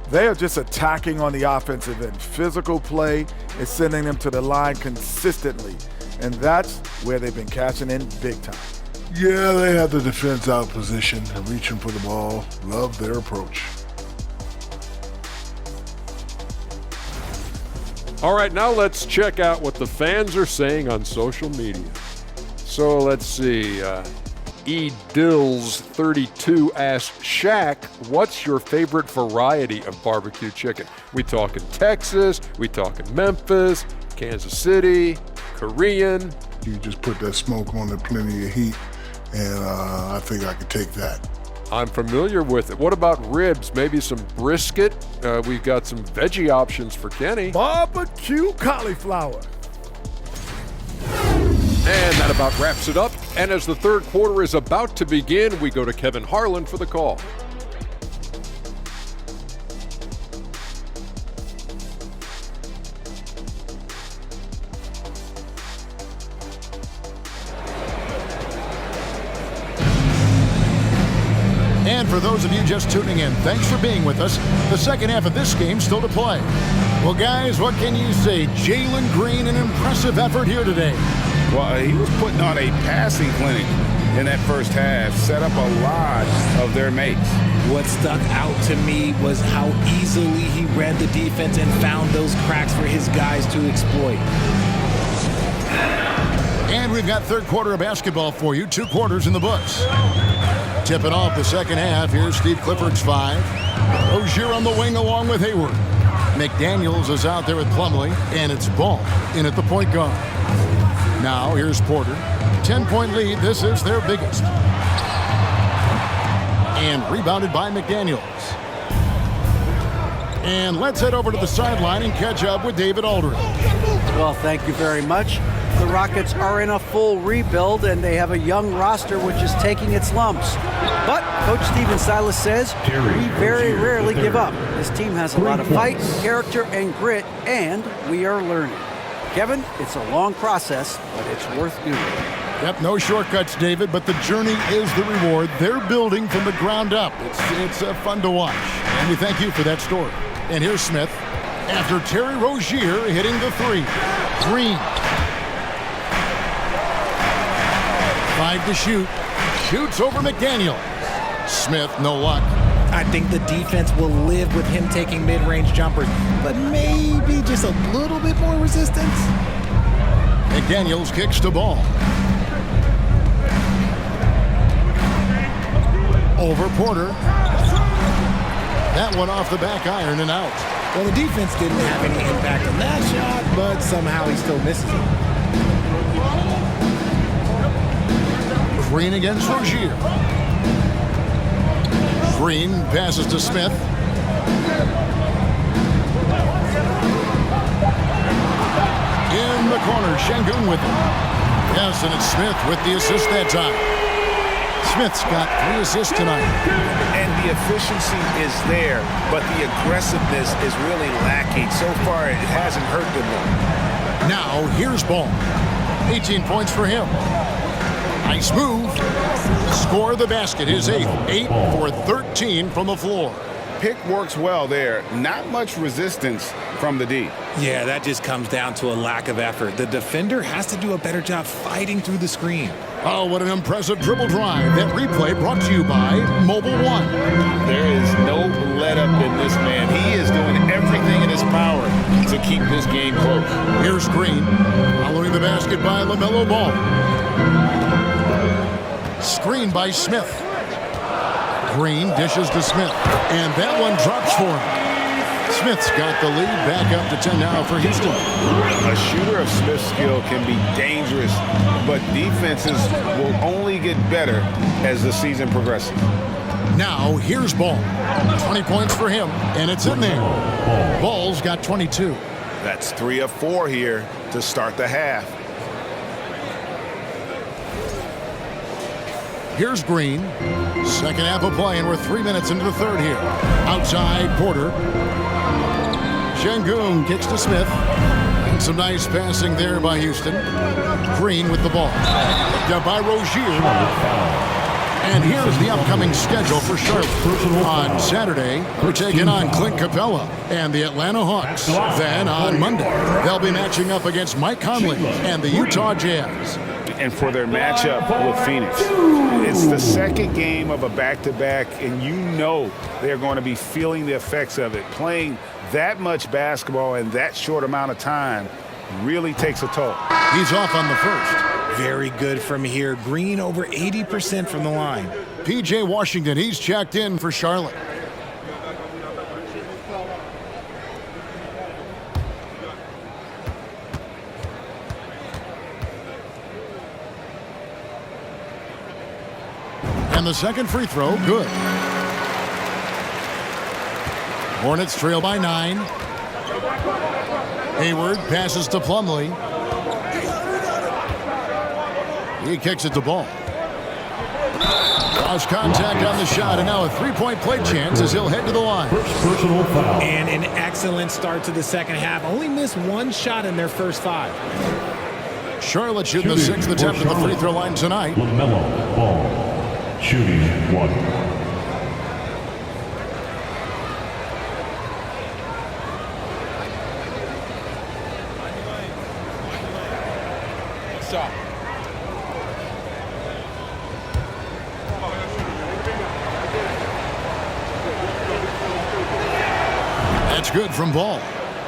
They are just attacking on the offensive end. Physical play is sending them to the line consistently, and that's where they've been cashing in big time. Yeah, they have the defense out position and reaching for the ball. Love their approach. All right, now let's check out what the fans are saying on social media. So let's see. Dills32 asked Shaq, what's your favorite variety of barbecue chicken? We talking Texas, we talking Memphis, Kansas City, Korean. You just put that smoke on it, plenty of heat, and I think I could take that. I'm familiar with it. What about ribs? Maybe some brisket? We've got some veggie options for Kenny. Barbecue cauliflower. And that about wraps it up. And as the third quarter is about to begin, we go to Kevin Harlan for the call. And for those of you just tuning in, thanks for being with us. The second half of this game still to play. Well, guys, what can you say? Jalen Green, an impressive effort here today. Well, he was putting on a passing clinic in that first half, set up a lot of their mates. What stuck out to me was how easily he read the defense and found those cracks for his guys to exploit. And we've got third quarter of basketball for you. 2 quarters in the books. Tipping off the second half, here's Steve Clifford's 5. Rozier on the wing along with Hayward. McDaniels is out there with Plumlee, and it's Ball in at the point guard. Now here's Porter. 10-point lead. This is their biggest. And rebounded by McDaniels. And let's head over to the sideline and catch up with David Aldridge. Well, thank you very much. The Rockets are in a full rebuild, and they have a young roster which is taking its lumps. But Coach Stephen Silas says we very rarely give up. This team has a lot of fight, character, and grit, and we are learning. Kevin, it's a long process, but it's worth doing. Yep, no shortcuts, David, but the journey is the reward. They're building from the ground up. It's fun to watch, and we thank you for that story. And here's Smith after Terry Rozier hitting the 3. Green. 5 to shoot. Shoots over McDaniel. Smith, no luck. I think the defense will live with him taking mid-range jumpers, but maybe just a little bit more resistance. McDaniels kicks the ball. Over Porter. That one off the back iron and out. Well, the defense didn't have any impact on that shot, but somehow he still misses it. Green against Rozier. Green passes to Smith. In the corner, Şengün with it. Yes, and it's Smith with the assist that time. Smith's got 3 assists tonight. And the efficiency is there, but the aggressiveness is really lacking. So far, it hasn't hurt them. Now, here's Ball. 18 points for him. Nice move. Score the basket, his 8th. 8 for 13 from the floor. Pick works well there. Not much resistance from the D. Yeah, that just comes down to a lack of effort. The defender has to do a better job fighting through the screen. Oh, what an impressive dribble drive. That replay brought to you by Mobile One. There is no let-up in this man. He is doing everything in his power to keep this game close. Here's Green, following the basket by LaMelo Ball. Screen by Smith. Green dishes to Smith, and that one drops for him. Smith's got the lead, back up to 10 now for Houston. A shooter of Smith's skill can be dangerous, but defenses will only get better as the season progresses. Now, here's Ball. 20 points for him, and it's in there. Ball's got 22. That's 3 of 4 here to start the half. Here's Green. Second half of play, and we're 3 minutes into the third here. Outside, Porter. Şengün kicks to Smith. And some nice passing there by Houston. Green with the ball. Down by Rozier. And here's the upcoming schedule for Charlotte. On Saturday, we're taking on Clint Capella and the Atlanta Hawks. Then on Monday, they'll be matching up against Mike Conley and the Utah Jazz. And for their matchup with Phoenix, it's the second game of a back-to-back, and you know they're going to be feeling the effects of it. Playing that much basketball in that short amount of time really takes a toll. He's off on the first. Very good from here. Green over 80% from the line. P.J. Washington, he's checked in for Charlotte. And the second free throw, good. Hornets trail by 9. Hayward passes to Plumlee. He kicks it to Ball. Lost contact on the shot, and now a three-point play chance as he'll head to the line. Personal foul. And an excellent start to the second half. Only missed one shot in their first 5. Charlotte shooting the 6th attempt at the free throw line tonight. LaMelo Ball shooting 1. Shot. That's good from Ball.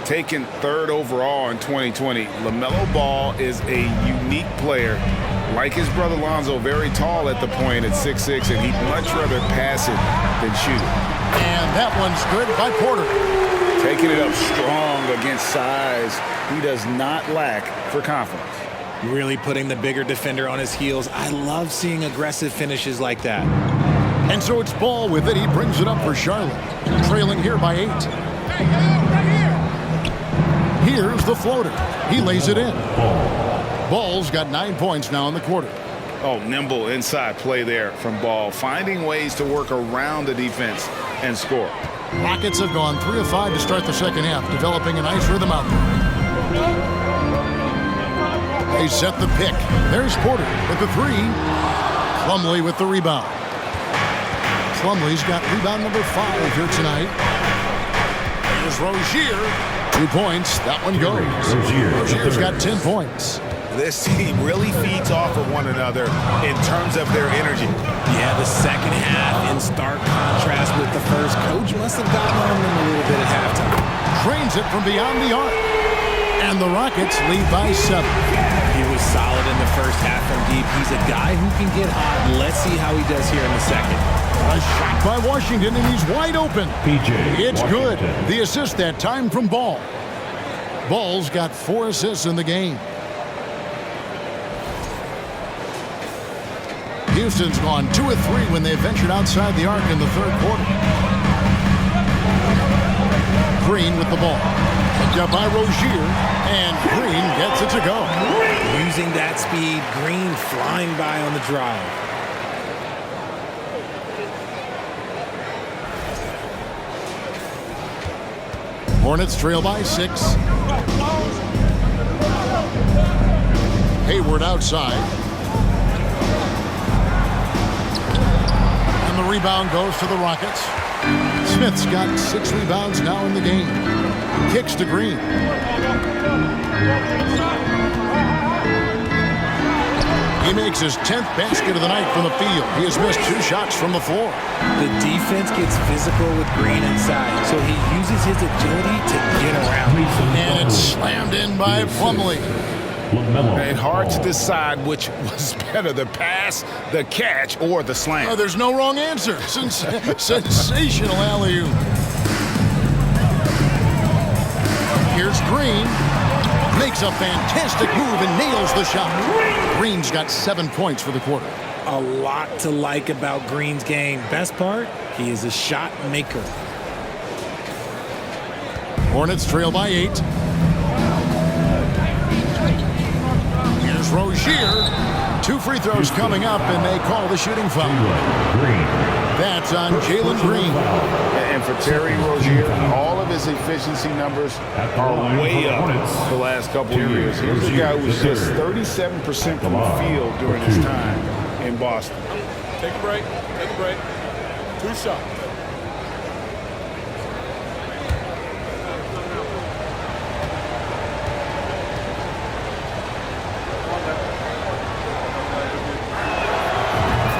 Taken 3rd overall in 2020, LaMelo Ball is a unique player. Like his brother Lonzo, very tall at the point at 6'6", and he'd much rather pass it than shoot it. And that one's good by Porter. Taking it up strong against size. He does not lack for confidence. Really putting the bigger defender on his heels. I love seeing aggressive finishes like that. And so it's Ball with it. He brings it up for Charlotte. Trailing here by 8. Here's the floater. He lays it in. Ball's got 9 points now in the quarter. Oh, nimble inside play there from Ball. Finding ways to work around the defense and score. Rockets have gone 3 of 5 to start the second half, developing a nice rhythm out there. They set the pick. There's Porter with the 3. Plumlee with the rebound. Plumlee's got rebound number 5 here tonight. Here's Rozier. 2 points. That one goes. Rozier's got 10 points. This team really feeds off of one another in terms of their energy. Yeah, the second half in stark contrast with the first. Coach must have gotten on them a little bit at halftime. Trains it from beyond the arc. And the Rockets lead by 7. He was solid in the first half from deep. He's a guy who can get hot. Let's see how he does here in the second. A shot by Washington, and he's wide open. It's good. The assist that time from Ball. Ball's got 4 assists in the game. Houston's gone 2 of 3 when they ventured outside the arc in the third quarter. Green with the ball. Picked up by Rozier, and Green gets it to go. Using that speed, Green flying by on the drive. Hornets trail by 6. Hayward outside. And the rebound goes to the Rockets. Smith's got 6 rebounds now in the game. Kicks to Green. He makes his 10th basket of the night from the field. He has missed 2 shots from the floor. The defense gets physical with Green inside, so he uses his agility to get around. And it's slammed in by Plumlee. And hard to decide which was better, the pass, the catch, or the slam. Oh, there's no wrong answer. Sensational alley-oop. Here's Green. Makes a fantastic move and nails the shot. Green's got 7 points for the quarter. A lot to like about Green's game. Best part, he is a shot maker. Hornets trail by 8. Here's Rozier. 2 free throws coming up, and they call the shooting foul. That's on Jalen Green. And for Terry Rozier, all of his efficiency numbers are way up the last couple of years. Here's a guy who was just 37% from the field during his time in Boston. Take a break. Take a break. 2 shots.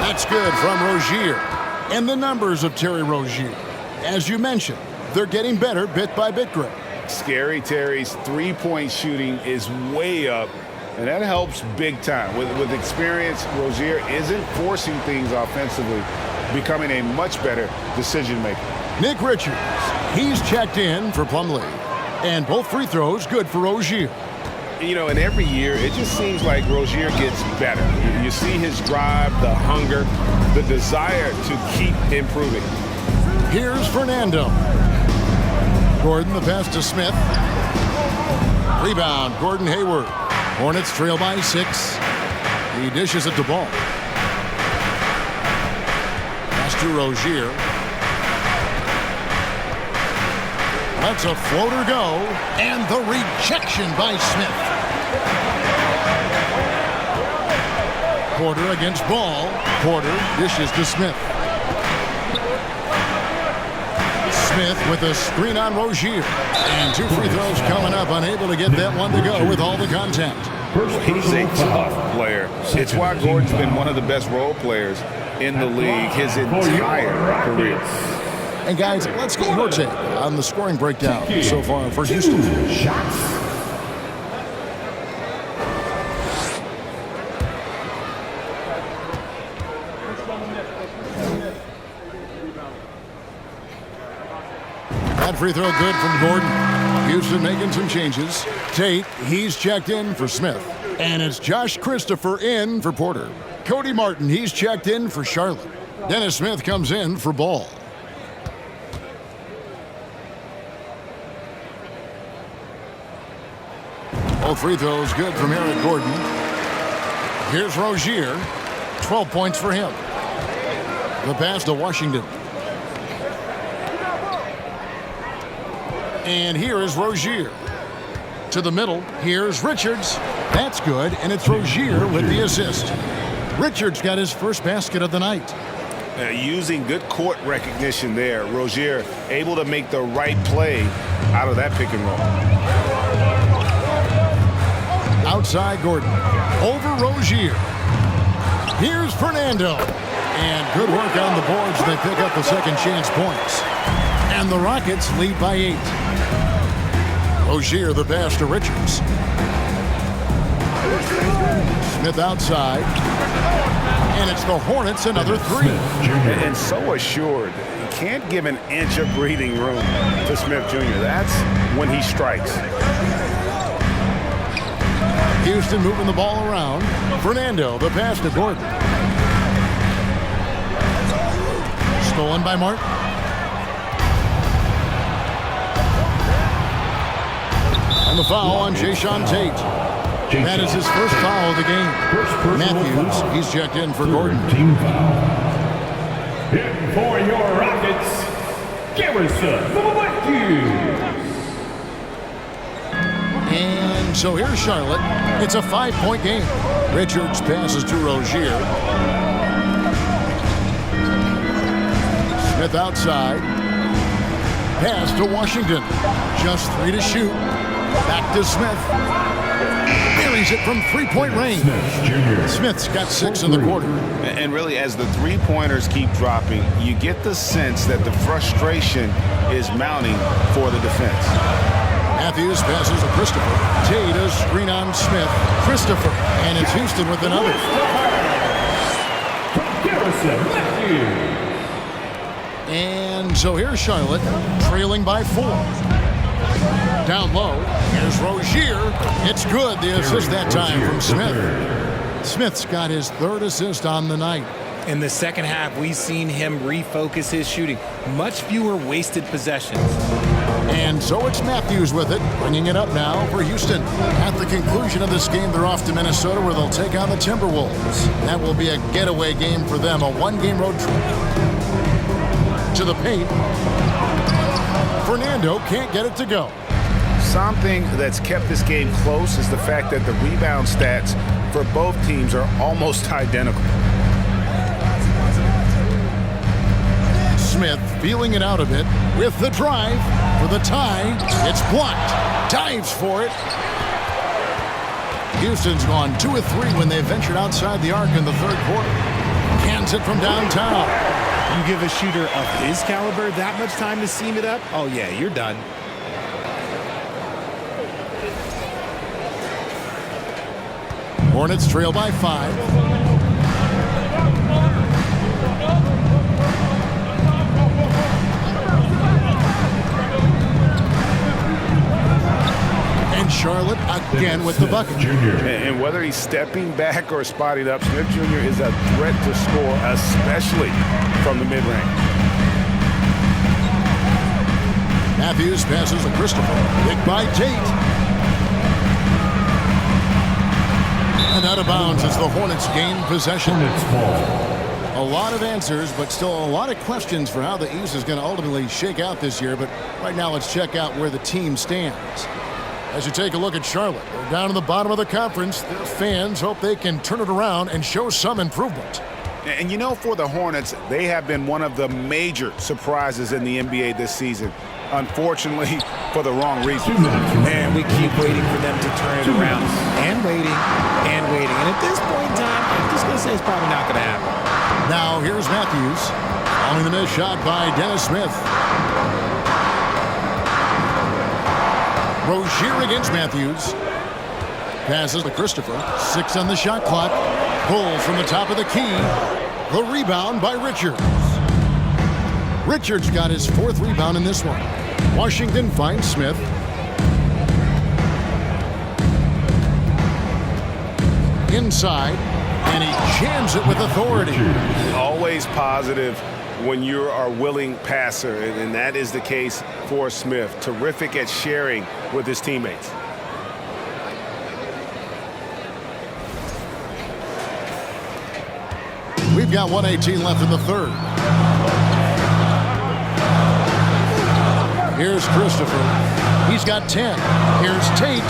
That's good from Rozier. And the numbers of Terry Rozier, as you mentioned, they're getting better bit by bit, Greg. Scary Terry's three-point shooting is way up, and that helps big time. With experience, Rozier isn't forcing things offensively, becoming a much better decision maker. Nick Richards, he's checked in for Plumlee. And both free throws good for Rozier. You know, and every year, it just seems like Rozier gets better. You see his drive, the hunger, the desire to keep improving. Here's Fernando. Gordon, the pass to Smith. Rebound, Gordon Hayward. Hornets trail by 6. He dishes it to Ball. Pass to Rozier. Lets a floater go, and the rejection by Smith. Porter against Ball. Porter dishes to Smith. Smith with a screen on Rozier. And 2 free throws coming up, unable to get that one to go with all the contact. He's a tough player. It's why Gordon's been one of the best role players in the league his entire career. And guys, let's get your take on the scoring breakdown so far for Houston. That free throw good from Gordon. Houston making some changes. Tate, he's checked in for Smith. And it's Josh Christopher in for Porter. Cody Martin, he's checked in for Charlotte. Dennis Smith comes in for Ball. Both free throws good from Eric Gordon. Here's Rozier. 12 points for him. The pass to Washington. And here is Rozier. To the middle, here's Richards. That's good, and it's Rozier with the assist. Richards got his first basket of the night. Using good court recognition there. Rozier able to make the right play out of that pick and roll. Outside Gordon. Over Rozier. Here's Fernando. And good work on the boards. They pick up the second chance points. And the Rockets lead by 8. Rozier the pass to Richards. Smith outside. And it's the Hornets another 3. And so assured. You can't give an inch of breathing room to Smith Jr. That's when he strikes. Houston moving the ball around. Fernando, the pass to Gordon. Stolen by Martin. And the foul on Jayshawn Tate. That is his first foul of the game. Matthews, he's checked in for Gordon. Team foul. In for your Rockets, Garrison Matthews. And so here's Charlotte. It's a 5-point game. Richards passes to Rozier. Smith outside. Pass to Washington. Just 3 to shoot. Back to Smith. Buries it from 3-point range. Smith's got 6 in the quarter. And really, as the three-pointers keep dropping, you get the sense that the frustration is mounting for the defense. Matthews passes to Christopher. Tate a screen on Smith. Christopher. And it's Houston with another. And so here's Charlotte, trailing by 4. Down low, here's Rozier. It's good, the assist that time from Smith. Smith's got his 3rd assist on the night. In the second half, we've seen him refocus his shooting. Much fewer wasted possessions. And so it's Matthews with it, bringing it up now for Houston. At the conclusion of this game, they're off to Minnesota where they'll take on the Timberwolves. That will be a getaway game for them, a one-game road trip. To the paint. Fernando can't get it to go. Something that's kept this game close is the fact that the rebound stats for both teams are almost identical. Smith feeling it out a bit with the drive for the tie. It's blocked. Dives for it. Houston's gone 2 of 3 when they ventured outside the arc in the third quarter. Cans it from downtown. You give a shooter of his caliber that much time to seam it up? Oh, yeah, you're done. Hornets trail by 5. And Charlotte again with the bucket. And whether he's stepping back or spotting up, Smith Jr. is a threat to score, especially from the mid-range. Matthews passes to Christopher. Picked by Tate. And out of bounds as the Hornets gain possession. A lot of answers, but still a lot of questions for how the East is going to ultimately shake out this year. But right now, let's check out where the team stands. As you take a look at Charlotte, they're down in the bottom of the conference. Their fans hope they can turn it around and show some improvement. And you know, for the Hornets, they have been one of the major surprises in the NBA this season. Unfortunately, for the wrong reason. And we keep waiting for them to turn it around. And waiting. And at this point in time, I'm just going to say it's probably not going to happen. Now, here's Matthews. Following the missed shot by Dennis Smith. Rozier against Matthews. Passes to Christopher. 6 on the shot clock. Pull from the top of the key. The rebound by Richards. Richards got his 4th rebound in this one. Washington finds Smith. Inside, and he jams it with authority. Always positive when you are a willing passer, and that is the case for Smith. Terrific at sharing with his teammates. We've got 1:18 left in the third. Here's Christopher. He's got 10. Here's Tate.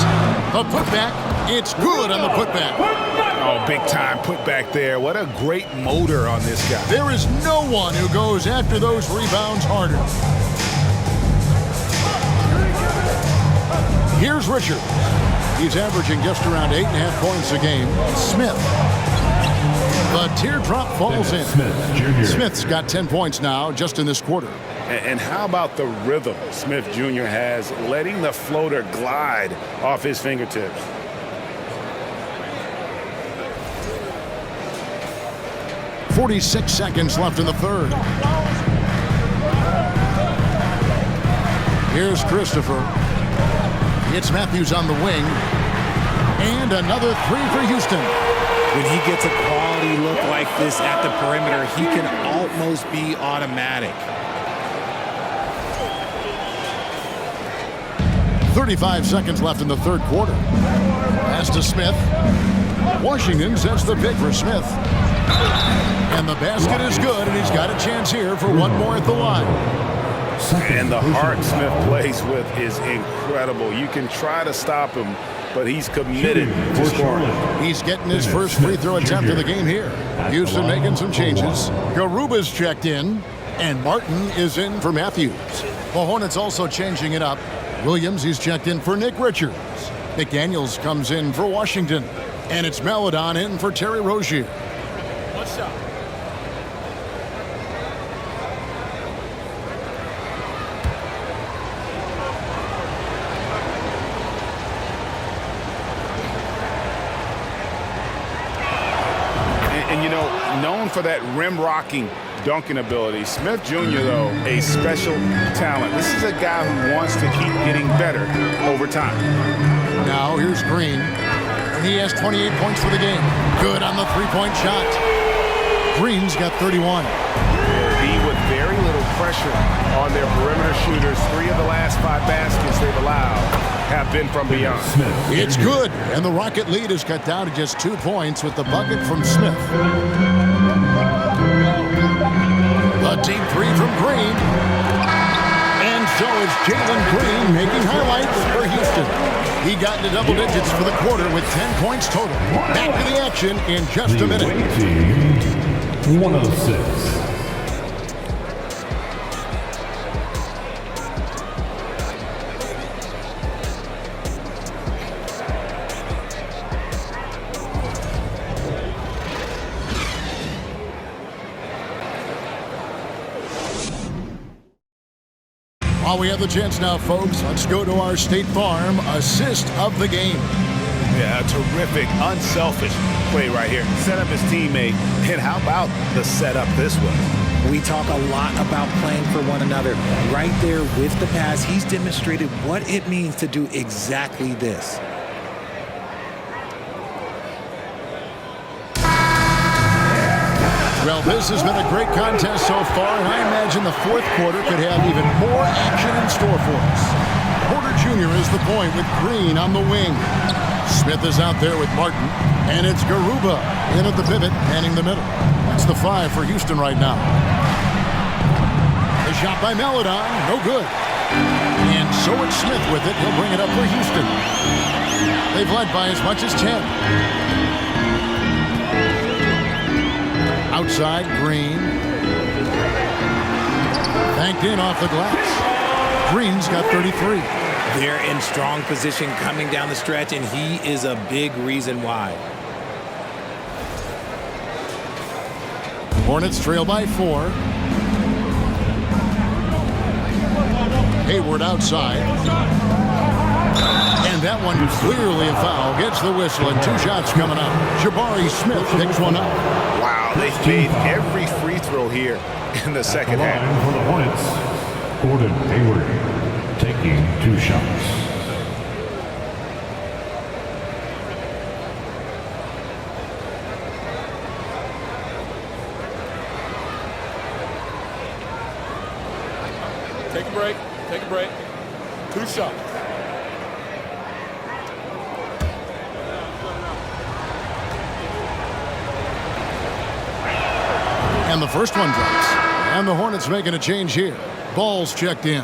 A putback. It's good on the putback. Oh, big time putback there. What a great motor on this guy. There is no one who goes after those rebounds harder. Here's Richard. He's averaging just around 8.5 points a game. Smith. The teardrop falls in. Smith's got 10 points now just in this quarter. And how about the rhythm Smith Jr. has, letting the floater glide off his fingertips? .46 seconds left in the third. Here's Christopher. It's Matthews on the wing. And another 3 for Houston. When he gets a quality look like this at the perimeter, he can almost be automatic. 35 seconds left in the third quarter. Pass to Smith. Washington sets the pick for Smith. And the basket is good, and he's got a chance here for one more at the line. And the heart Smith plays with is incredible. You can try to stop him, but he's committed to scoring. He's getting his first free throw attempt of the game here. Houston making some changes. Garuba's checked in, and Martin is in for Matthews. The Hornets also changing it up. Williams, he's checked in for Nick Richards. McDaniels comes in for Washington. And it's Maledon in for Terry Rozier. What's up? And you know, known for that rim-rocking dunking ability, Smith Jr., though, a special talent. This is a guy who wants to keep getting better over time. Now here's Green. He has 28 points for the game. Good on the three-point shot. Green's got 31. Be with very little pressure on their perimeter shooters. 3 of the last 5 baskets they've allowed have been from beyond. It's good, and the Rocket lead is cut down to just 2 points with the bucket from Smith. A deep 3 from Green. And so it's Jalen Green making highlights for Houston. He got into double digits for the quarter with 10 points total. Back to the action in just a minute. 106. While we have the chance now, folks, let's go to our State Farm assist of the game. Yeah, a terrific, unselfish play right here. Set up his teammate, and how about the setup this way? We talk a lot about playing for one another. Right there with the pass, he's demonstrated what it means to do exactly this. Well, this has been a great contest so far, and I imagine the fourth quarter could have even more action in store for us. Porter Jr. is the point with Green on the wing. Smith is out there with Martin, and it's Garuba in at the pivot, manning the middle. That's the 5 for Houston right now. The shot by Melodon, no good. And so it's Smith with it. He'll bring it up for Houston. They've led by as much as 10. Outside, Green. Banked in off the glass. Green's got 33. They're in strong position coming down the stretch, and he is a big reason why. Hornets trail by 4. Hayward outside. And that one clearly a foul. Gets the whistle, and 2 shots coming up. Jabari Smith picks one up. Wow, they've made every free throw here in the second half. For the Hornets, Gordon Hayward taking 2 shots. Take a break. Take a break. 2 shots. And the first one drops. And the Hornets making a change here. Ball's checked in.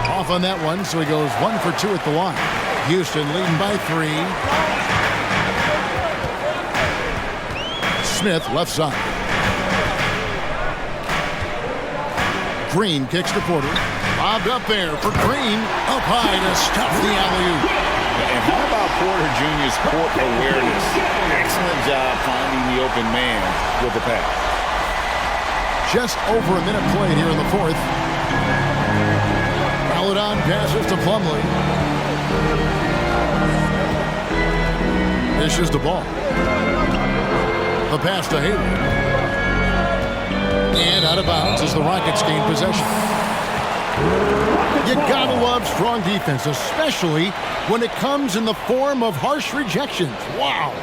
Off on that one, so he goes 1 for 2 at the line. Houston leading by 3. Smith left side. Green kicks to Porter. Bobbed up there for Green. Up high to stuff the alley-oop. And how about Porter Jr.'s court awareness? Excellent job finding the open man with the pass. Just over a minute played here in the fourth. Melodon passes to Plumlee. Dishes the ball. The pass to Hayward. And out of bounds as the Rockets gain possession. You gotta love strong defense, especially when it comes in the form of harsh rejections. Wow.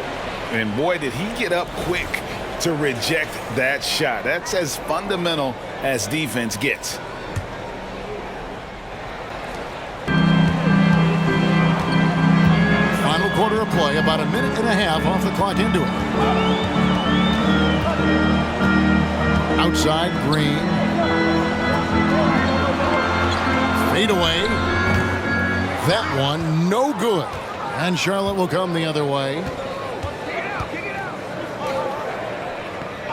And boy, did he get up quick to reject that shot. That's as fundamental as defense gets. Final quarter of play, about a minute and a half off the clock into it. Outside, Green. Fade away. That one, no good. And Charlotte will come the other way.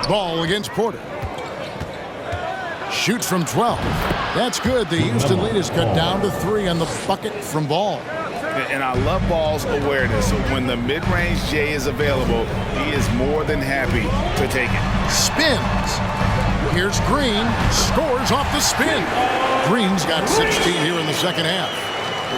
Ball against Porter. Shoots from 12. That's good. The Houston lead is cut down to 3 on the bucket from Ball. And I love Ball's awareness. When the mid-range J is available, he is more than happy to take it. Spins. Here's Green. Scores off the spin. Green's got 16 here in the second half.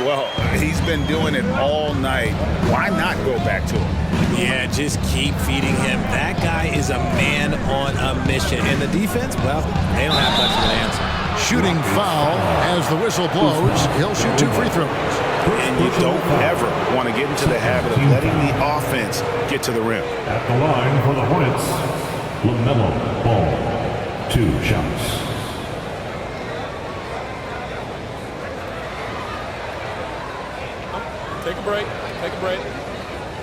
Well, he's been doing it all night. Why not go back to him? Yeah, just keep feeding him. That guy is a man on a mission. And the defense, well, they don't have much of an answer. Shooting foul as the whistle blows. He'll shoot 2 free throws. And you don't ever want to get into the habit of letting the offense get to the rim. At the line for the Hornets, LaMelo Ball. 2 shots. Take a break. Take a break.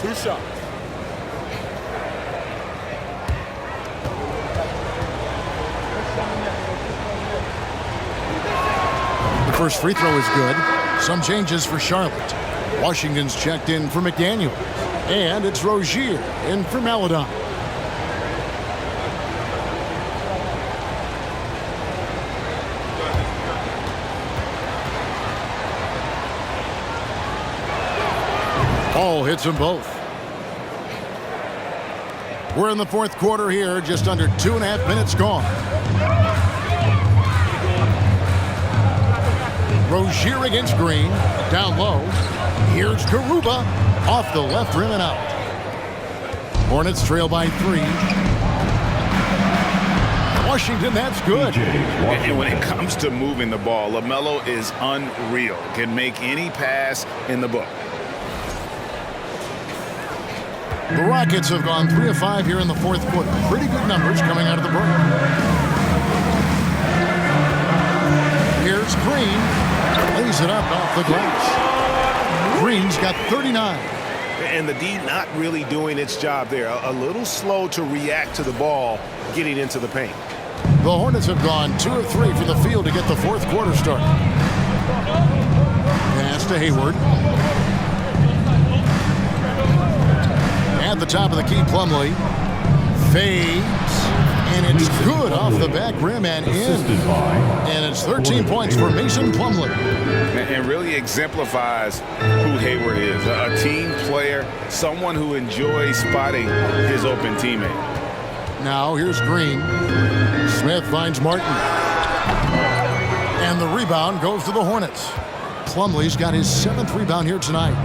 2 shots. The first free throw is good. Some changes for Charlotte. Washington's checked in for McDaniel. And it's Rozier in for Maladon. Ball hits them both. We're in the 4th quarter here, just under 2.5 minutes gone. Rozier against Green, down low. Here's Garuba, off the left rim and out. Hornets trail by 3. Washington, that's good. And when it comes to moving the ball, LaMelo is unreal. Can make any pass in the book. The Rockets have gone 3 of 5 here in the 4th quarter. Pretty good numbers coming out of the break. Here's Green. Lays it up off the glass. Green's got 39. And the D not really doing its job there. A little slow to react to the ball getting into the paint. The Hornets have gone 2 of 3 from the field to get the 4th quarter started. Pass to Hayward. At the top of the key, Plumlee fades, and it's good off the back rim and in. And it's 13 points for Mason Plumlee. And really exemplifies who Hayward is. A team player, someone who enjoys spotting his open teammate. Now here's Green. Smith finds Martin. And the rebound goes to the Hornets. Plumlee's got his 7th rebound here tonight.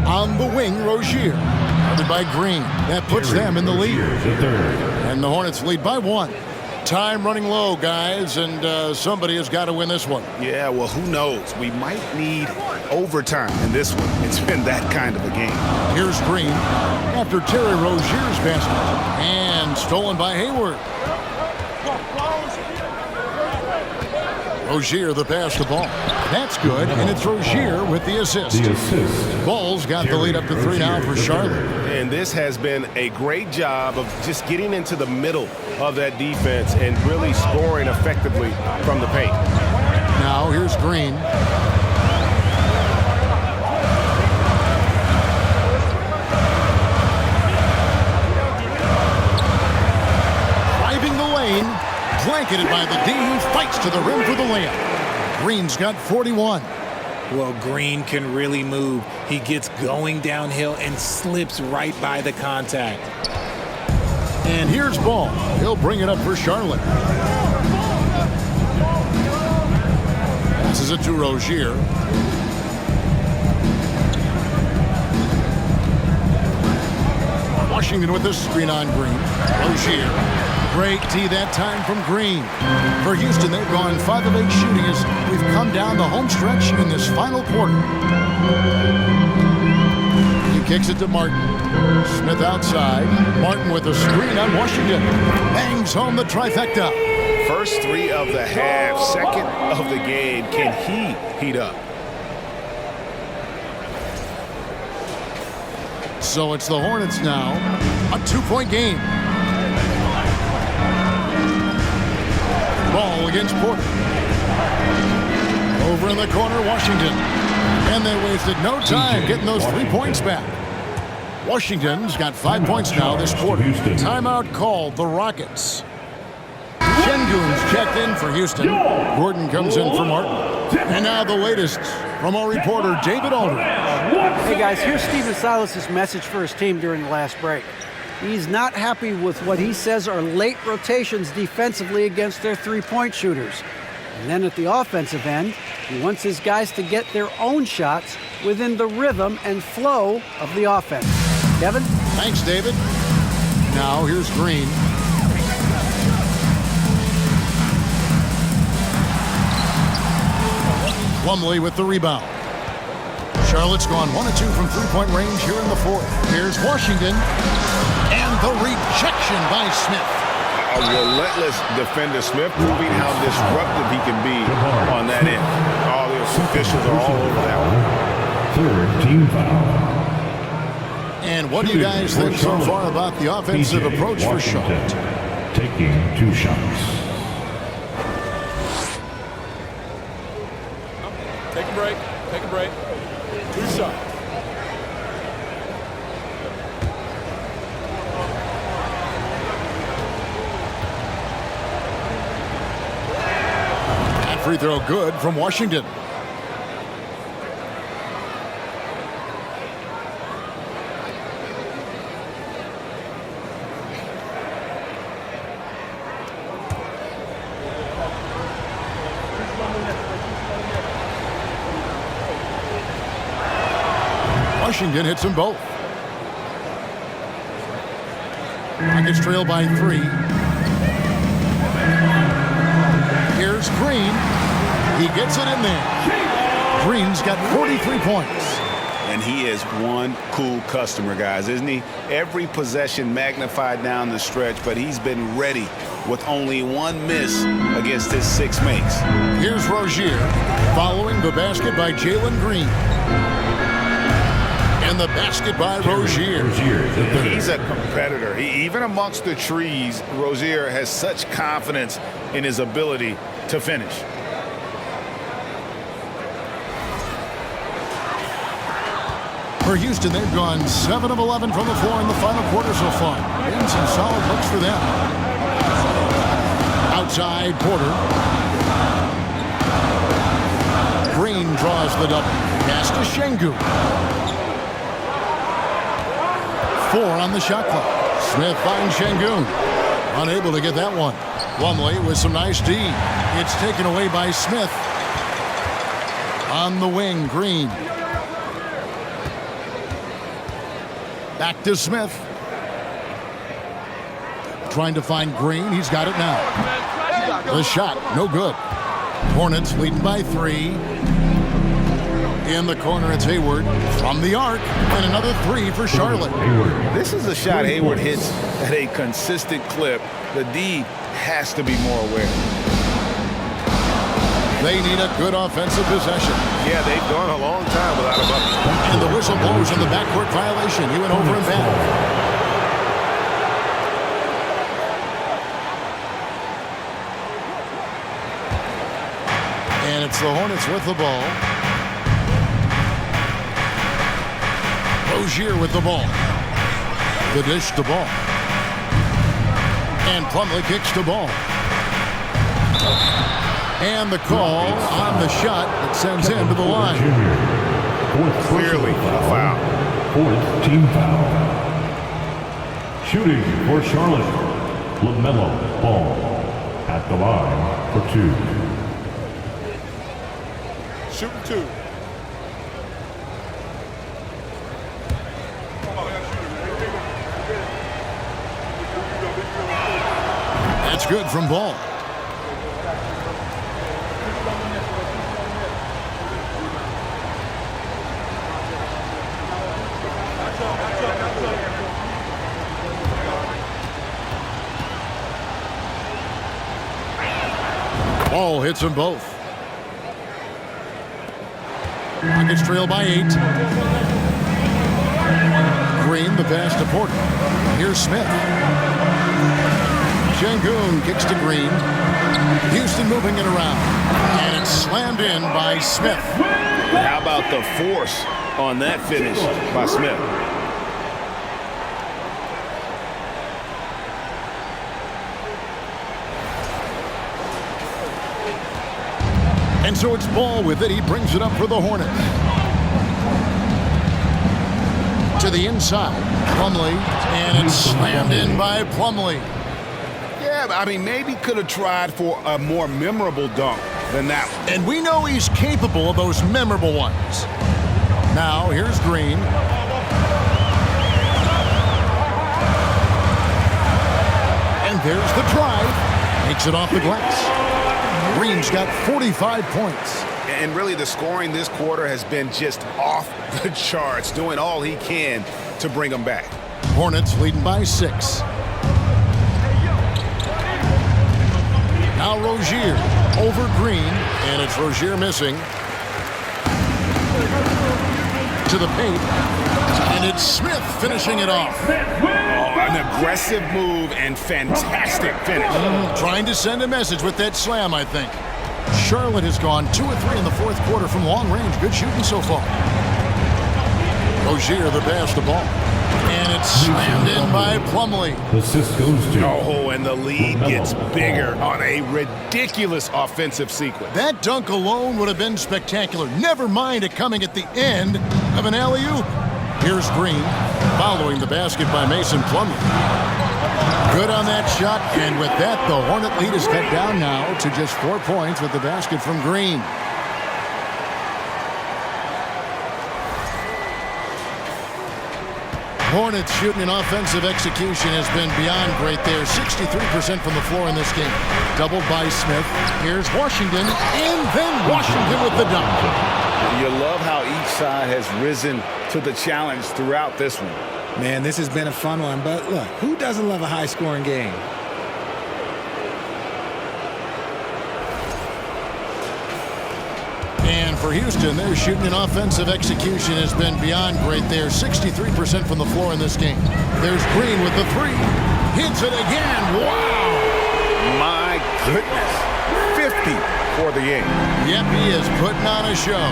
On the wing, Rozier. Guarded by Green. That puts them in the lead. And the Hornets lead by 1. Time running low, guys, and somebody has got to win this one. Yeah, well, who knows? We might need overtime in this one. It's been that kind of a game. Here's Green after Terry Rozier's basket. And stolen by Hayward. Rozier the pass to Ball. That's good, and it's Rozier with the assist. Ball's got the lead up to 3 now for Charlotte. And this has been a great job of just getting into the middle of that defense and really scoring effectively from the paint. Now here's Green. Driving the lane. Blanketed by the D, fights to the rim for the layup. Green's got 41. Well, Green can really move. He gets going downhill and slips right by the contact. And here's Ball. He'll bring it up for Charlotte. Passes it to Rozier. Washington with the screen on Green. Rozier. Great D that time from Green. For Houston, they've gone 5 of 8 shooting as we've come down the home stretch in this final quarter. He kicks it to Martin. Smith outside. Martin with a screen on Washington. Bangs home the trifecta. First 3 of the half, second of the game. Can he heat up? So it's the Hornets now. A 2-point game. Ball against Porter. Over in the corner, Washington. And they wasted no time getting those 3 points back. Washington's got 5 points now this quarter. Timeout called the Rockets. Şengün's checked in for Houston. Gordon comes in for Martin. And now the latest from our reporter, David Aldridge. Hey guys, here's Stephen Silas's message for his team during the last break. He's not happy with what he says are late rotations defensively against their 3-point shooters. And then at the offensive end, He wants his guys to get their own shots within the rhythm and flow of the offense. Kevin? Thanks, David. Now here's Green. Plumlee with the rebound. Charlotte's gone 1 of 2 from three-point range here in the fourth. Here's Washington. And the rejection by Smith. A relentless defender. Smith proving how disruptive he can be on that end. All the officials are all over that one. Third team foul. And what do you guys think so far about the offensive approach for Charlotte? Taking 2 shots. Take a break. Take a break. 2 shots. That free throw good from Washington. Washington hits them both. Rockets trail by 3. Here's Green. He gets it in there. Green's got 43 points. And he is one cool customer, guys, isn't he? Every possession magnified down the stretch, but he's been ready with only 1 miss against his 6 makes. Here's Rozier following the basket by Jalen Green. And the basket by Rozier. He's a competitor. Even amongst the trees, Rozier has such confidence in his ability to finish. For Houston, they've gone 7 of 11 from the floor in the final quarter so far. And some solid looks for them. Outside, Porter. Green draws the double. Pass to Şengün. 4 on the shot clock. Smith finds Şengün. Unable to get that one. Plumlee with some nice D. It's taken away by Smith. On the wing, Green. Back to Smith. Trying to find Green. He's got it now. The shot, no good. Hornets leading by 3. In the corner, it's Hayward from the arc, and another 3 for Charlotte. This is a shot Hayward hits at a consistent clip. The D has to be more aware. They need a good offensive possession. Yeah, they've gone a long time without a bucket. And the whistle blows on the backcourt violation. He went over and back. And it's the Hornets with the ball. Rozier with the ball. The dish to ball. And Plumlee kicks the ball. And the call on the shot that sends him to the line. Clearly a foul. 4th team foul. Shooting for Charlotte, LaMelo Ball at the line for 2. Shooting 2. That's good from Ball. Ball hits them both. Rockets trail by 8. Green, the pass to Porter. Here's Smith. Şengün kicks to Green. Houston moving it around. And it's slammed in by Smith. How about the force on that finish by Smith? And so it's Ball with it. He brings it up for the Hornets. To the inside. Plumlee. And it's slammed in by Plumlee. Yeah, I mean, maybe could have tried for a more memorable dunk than that one. And we know he's capable of those memorable ones. Now, here's Green. And there's the drive. Makes it off the glass. Green's got 45 points. And really, the scoring this quarter has been just off the charts, doing all he can to bring them back. Hornets leading by 6. Now Rozier over Green, and it's Rozier missing. To the paint, and it's Smith finishing it off. Oh, an aggressive move and fantastic finish. Trying to send a message with that slam, I think. Charlotte has gone 2 of 3 in the fourth quarter from long range. Good shooting so far. Rozier, the pass, the ball. And it's slammed in by Plumlee. Assist goes to. Oh, and the lead gets bigger on a ridiculous offensive sequence. That dunk alone would have been spectacular. Never mind it coming at the end of an alley-oop. Here's Green, following the basket by Mason Plumlee. Good on that shot, and with that, the Hornet lead is cut down now to just 4 points with the basket from Green. Hornets shooting an offensive execution has been beyond great there. 63% from the floor in this game. Doubled by Smith. Here's Washington, and then Washington with the dunk. You love how each side has risen to the challenge throughout this one. Man, this has been a fun one, but look, who doesn't love a high-scoring game? And for Houston, their shooting and offensive execution has been beyond great there. 63% from the floor in this game. There's Green with the 3. Hits it again. Wow! My goodness. 50 for the game. Yep, he is putting on a show.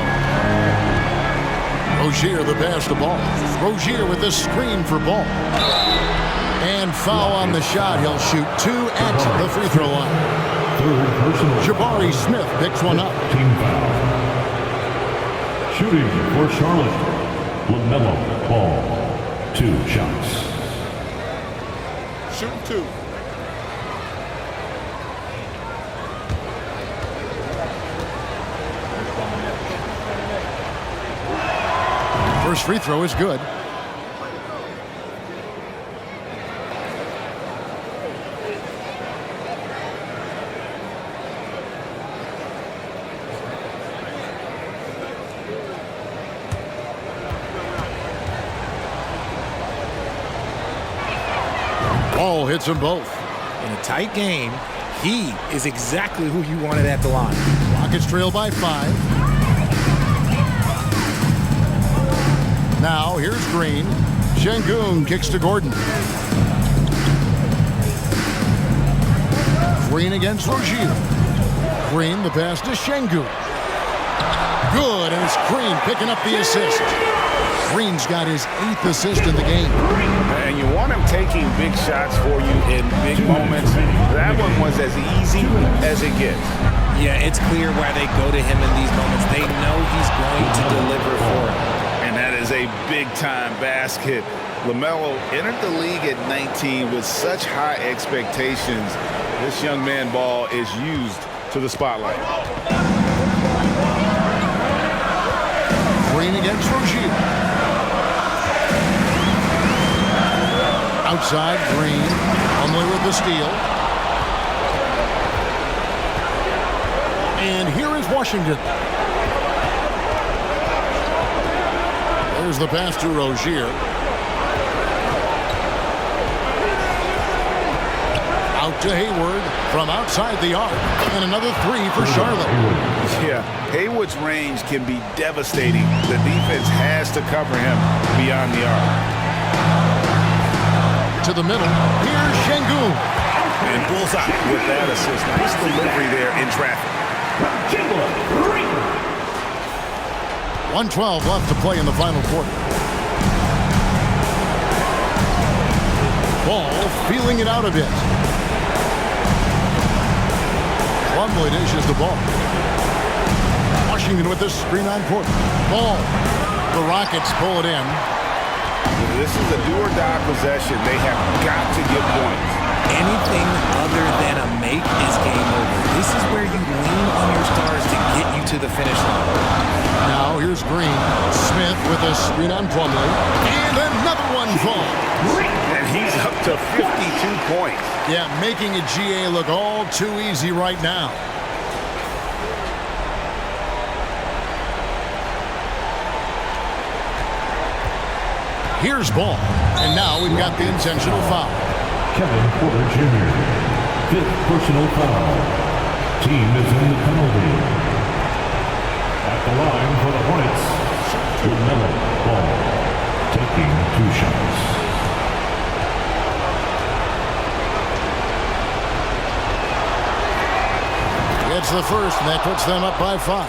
Rozier, the pass to ball. Rozier with the screen for ball. And foul on the shot. He'll shoot 2 at the free throw line. Jabari Smith picks one up. Team foul. Shooting for Charlotte, LaMelo Ball. 2 shots. Shoot 2. First free throw is good. Ball hits them both. In a tight game, he is exactly who you wanted at the line. Rockets trail by 5. Now, here's Green. Şengün kicks to Gordon. Green against Rozier. Green, the pass to Şengün. Good, and it's Green picking up the assist. Green's got his 8th assist in the game. And you want him taking big shots for you in big moments. That one was as easy as it gets. Yeah, it's clear why they go to him in these moments. They know he's going to deliver for them. And that is a big-time basket. LaMelo entered the league at 19 with such high expectations. This young man ball is used to the spotlight. Green against Rozier. Outside, Green. Plumlee with the steal. And here is Washington. There's the pass to Rozier. Out to Hayward from outside the arc. And another 3 for Charlotte. Yeah, Hayward's range can be devastating. The defense has to cover him beyond the arc. To the middle. Here's Şengün. And bullseye with that assist. Nice delivery there in traffic. 1:12 left to play in the final quarter. Ball feeling it out a bit. Plumlee dishes the ball. Washington with this screen on court. Ball. The Rockets pull it in. This is a do-or-die possession. They have got to get points. Anything other than a make is game over. This is where you lean on your stars to get you to the finish line. Now here's Green. Smith with a screen on Plumlee. And another one falls. And he's up to 52 points. Yeah, making a GA look all too easy right now. Here's ball. And now we've got the intentional foul. Kevin Porter Jr. 5th personal foul. Team is in the penalty. At the line for the Hornets, LaMelo Ball, taking 2 shots. It's the first, and that puts them up by 5.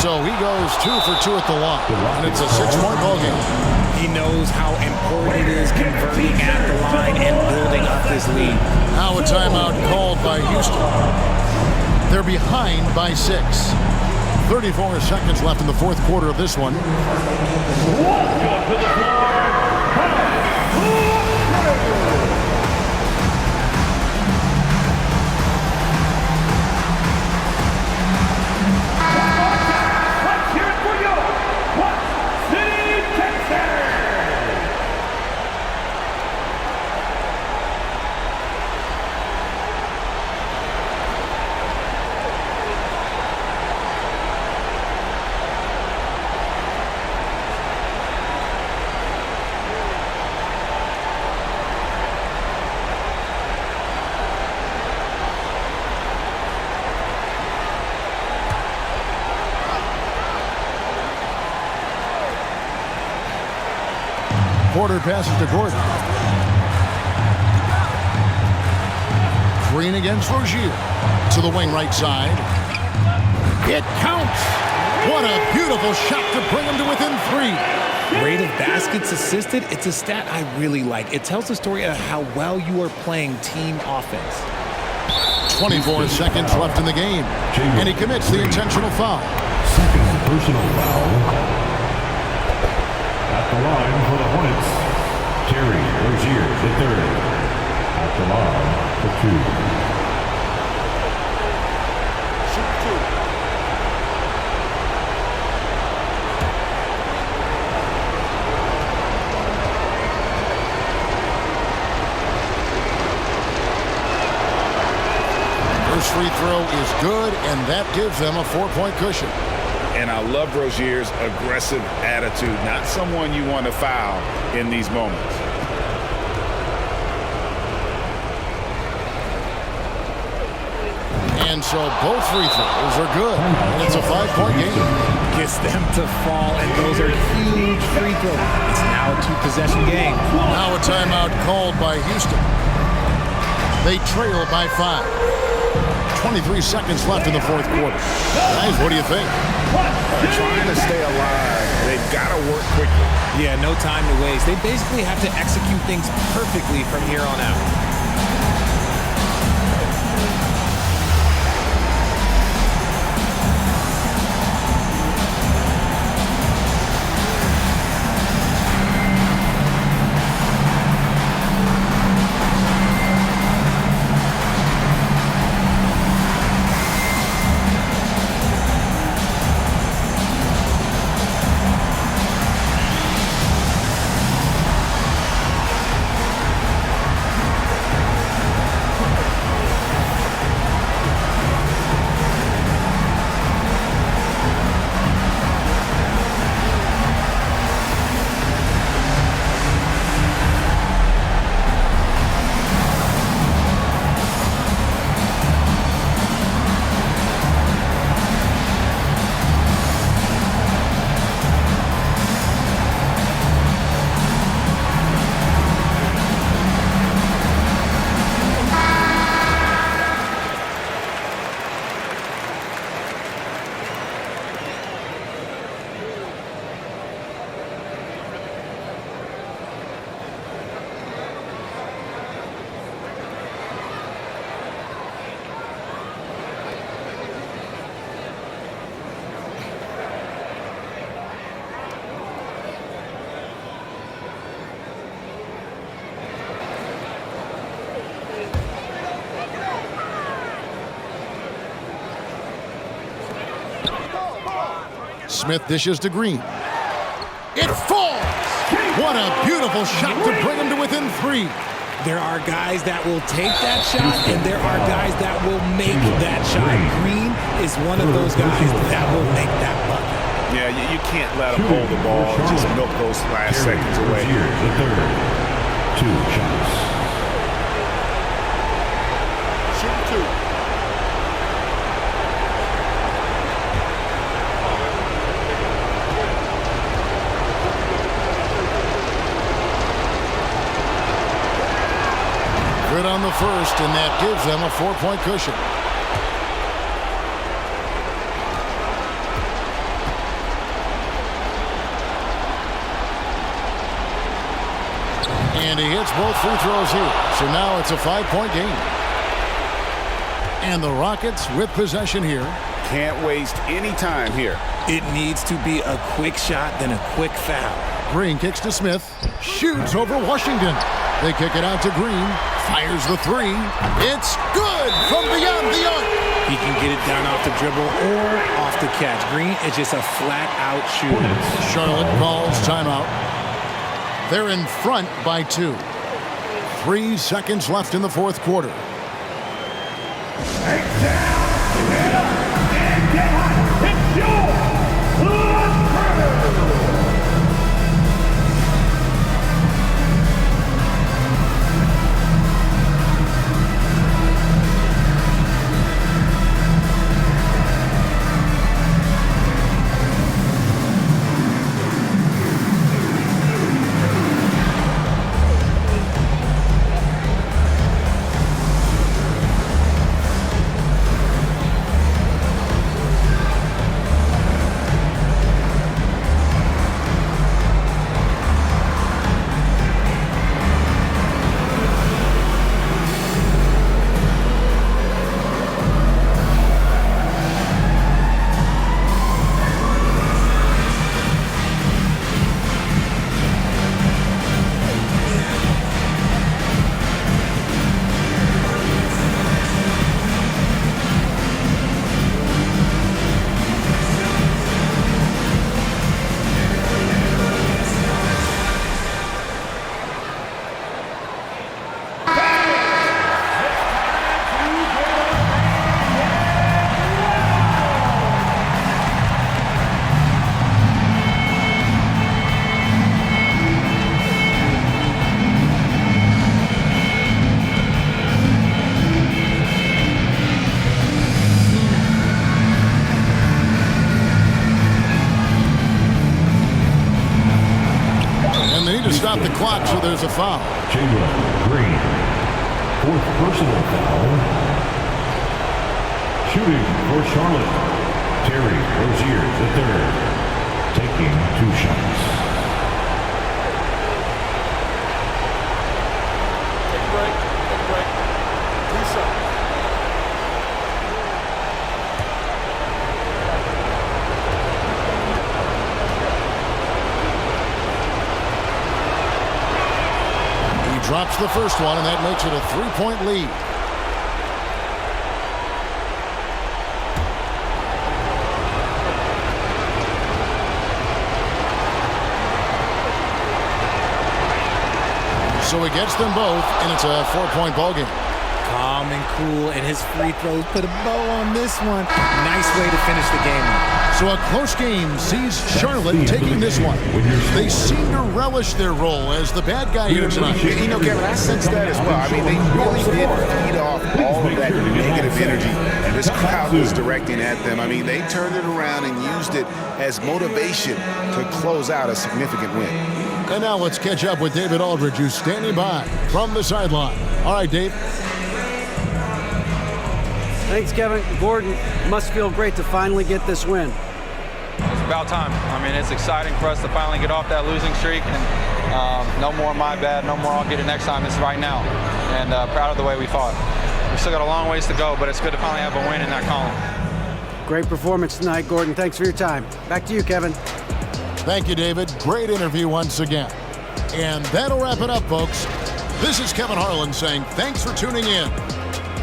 So he goes 2 for 2 at the line, and it's a 6-point ball game. He knows how important it is converting at the line and building up this lead. Now a timeout called by Houston. They're behind by 6. 34 seconds left in the fourth quarter of this one. Porter passes to Gordon. Green against Rozier. To the wing right side. It counts. What a beautiful shot to bring him to within 3. Rate of baskets assisted, it's a stat I really like. It tells the story of how well you are playing team offense. 24 seconds left in the game. And he commits the intentional foul. 2nd personal foul. At the line for the Hornets, Terry Rozier, the 3rd. At the line for 2. First free throw is good, and that gives them a 4-point cushion. And I love Rozier's aggressive attitude. Not someone you want to foul in these moments. And so both free throws are good. And it's a 5-point game. Gets them to fall, and those are huge free throws. It's now a 2-possession game. Now a timeout called by Houston. They trail by 5. 23 seconds left in the fourth quarter. Guys, what do you think? They're trying to stay alive. They've got to work quickly. Yeah, no time to waste. They basically have to execute things perfectly from here on out. Smith dishes to Green. It falls! What a beautiful shot to bring him to within 3. There are guys that will take that shot, and there are guys that will make that shot. Green is one of those guys that will make that bucket. Yeah, you can't let him hold the ball and just milk those last seconds away. The third. 2 shots. Shoot 2. Good on the first, and that gives them a 4-point cushion. And he hits both free throws here. So now it's a 5-point game. And the Rockets with possession here. Can't waste any time here. It needs to be a quick shot, then a quick foul. Green kicks to Smith. Shoots over Washington. They kick it out to Green. Fires the 3. It's good from beyond the arc. He can get it down off the dribble or off the catch. Green is just a flat-out shooter. Charlotte calls timeout. They're in front by 2. 3 seconds left in the fourth quarter. Stop the clock, so there's a foul. Green. 4th personal foul. Shooting for Charlotte. Terry Rozier, the 3rd. Taking 2 shots. Take a break. Reset. Drops the first one, and that makes it a 3-point lead. So he gets them both, and it's a 4-point ball game. Calm and cool, and his free throws put a bow on this one. Nice way to finish the game. So a close game sees Charlotte taking this one. They seem to relish their role as the bad guy here tonight. You know, Kevin, I sense that as well. I mean, they really did feed off all of that negative energy, and this crowd was directing at them. I mean, they turned it around and used it as motivation to close out a significant win. And now let's catch up with David Aldridge, who's standing by from the sideline. All right, Dave. Thanks, Kevin. Gordon, must feel great to finally get this win. It's about time. I mean, it's exciting for us to finally get off that losing streak, and no more my bad, no more I'll get it next time. It's right now, and proud of the way we fought. We still got a long ways to go, but it's good to finally have a win in that column. Great performance tonight, Gordon. Thanks for your time. Back to you, Kevin. Thank you, David. Great interview once again. And that'll wrap it up, folks. This is Kevin Harlan saying thanks for tuning in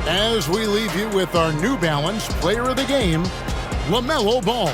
as we leave you with our New Balance Player of the Game, LaMelo Ball.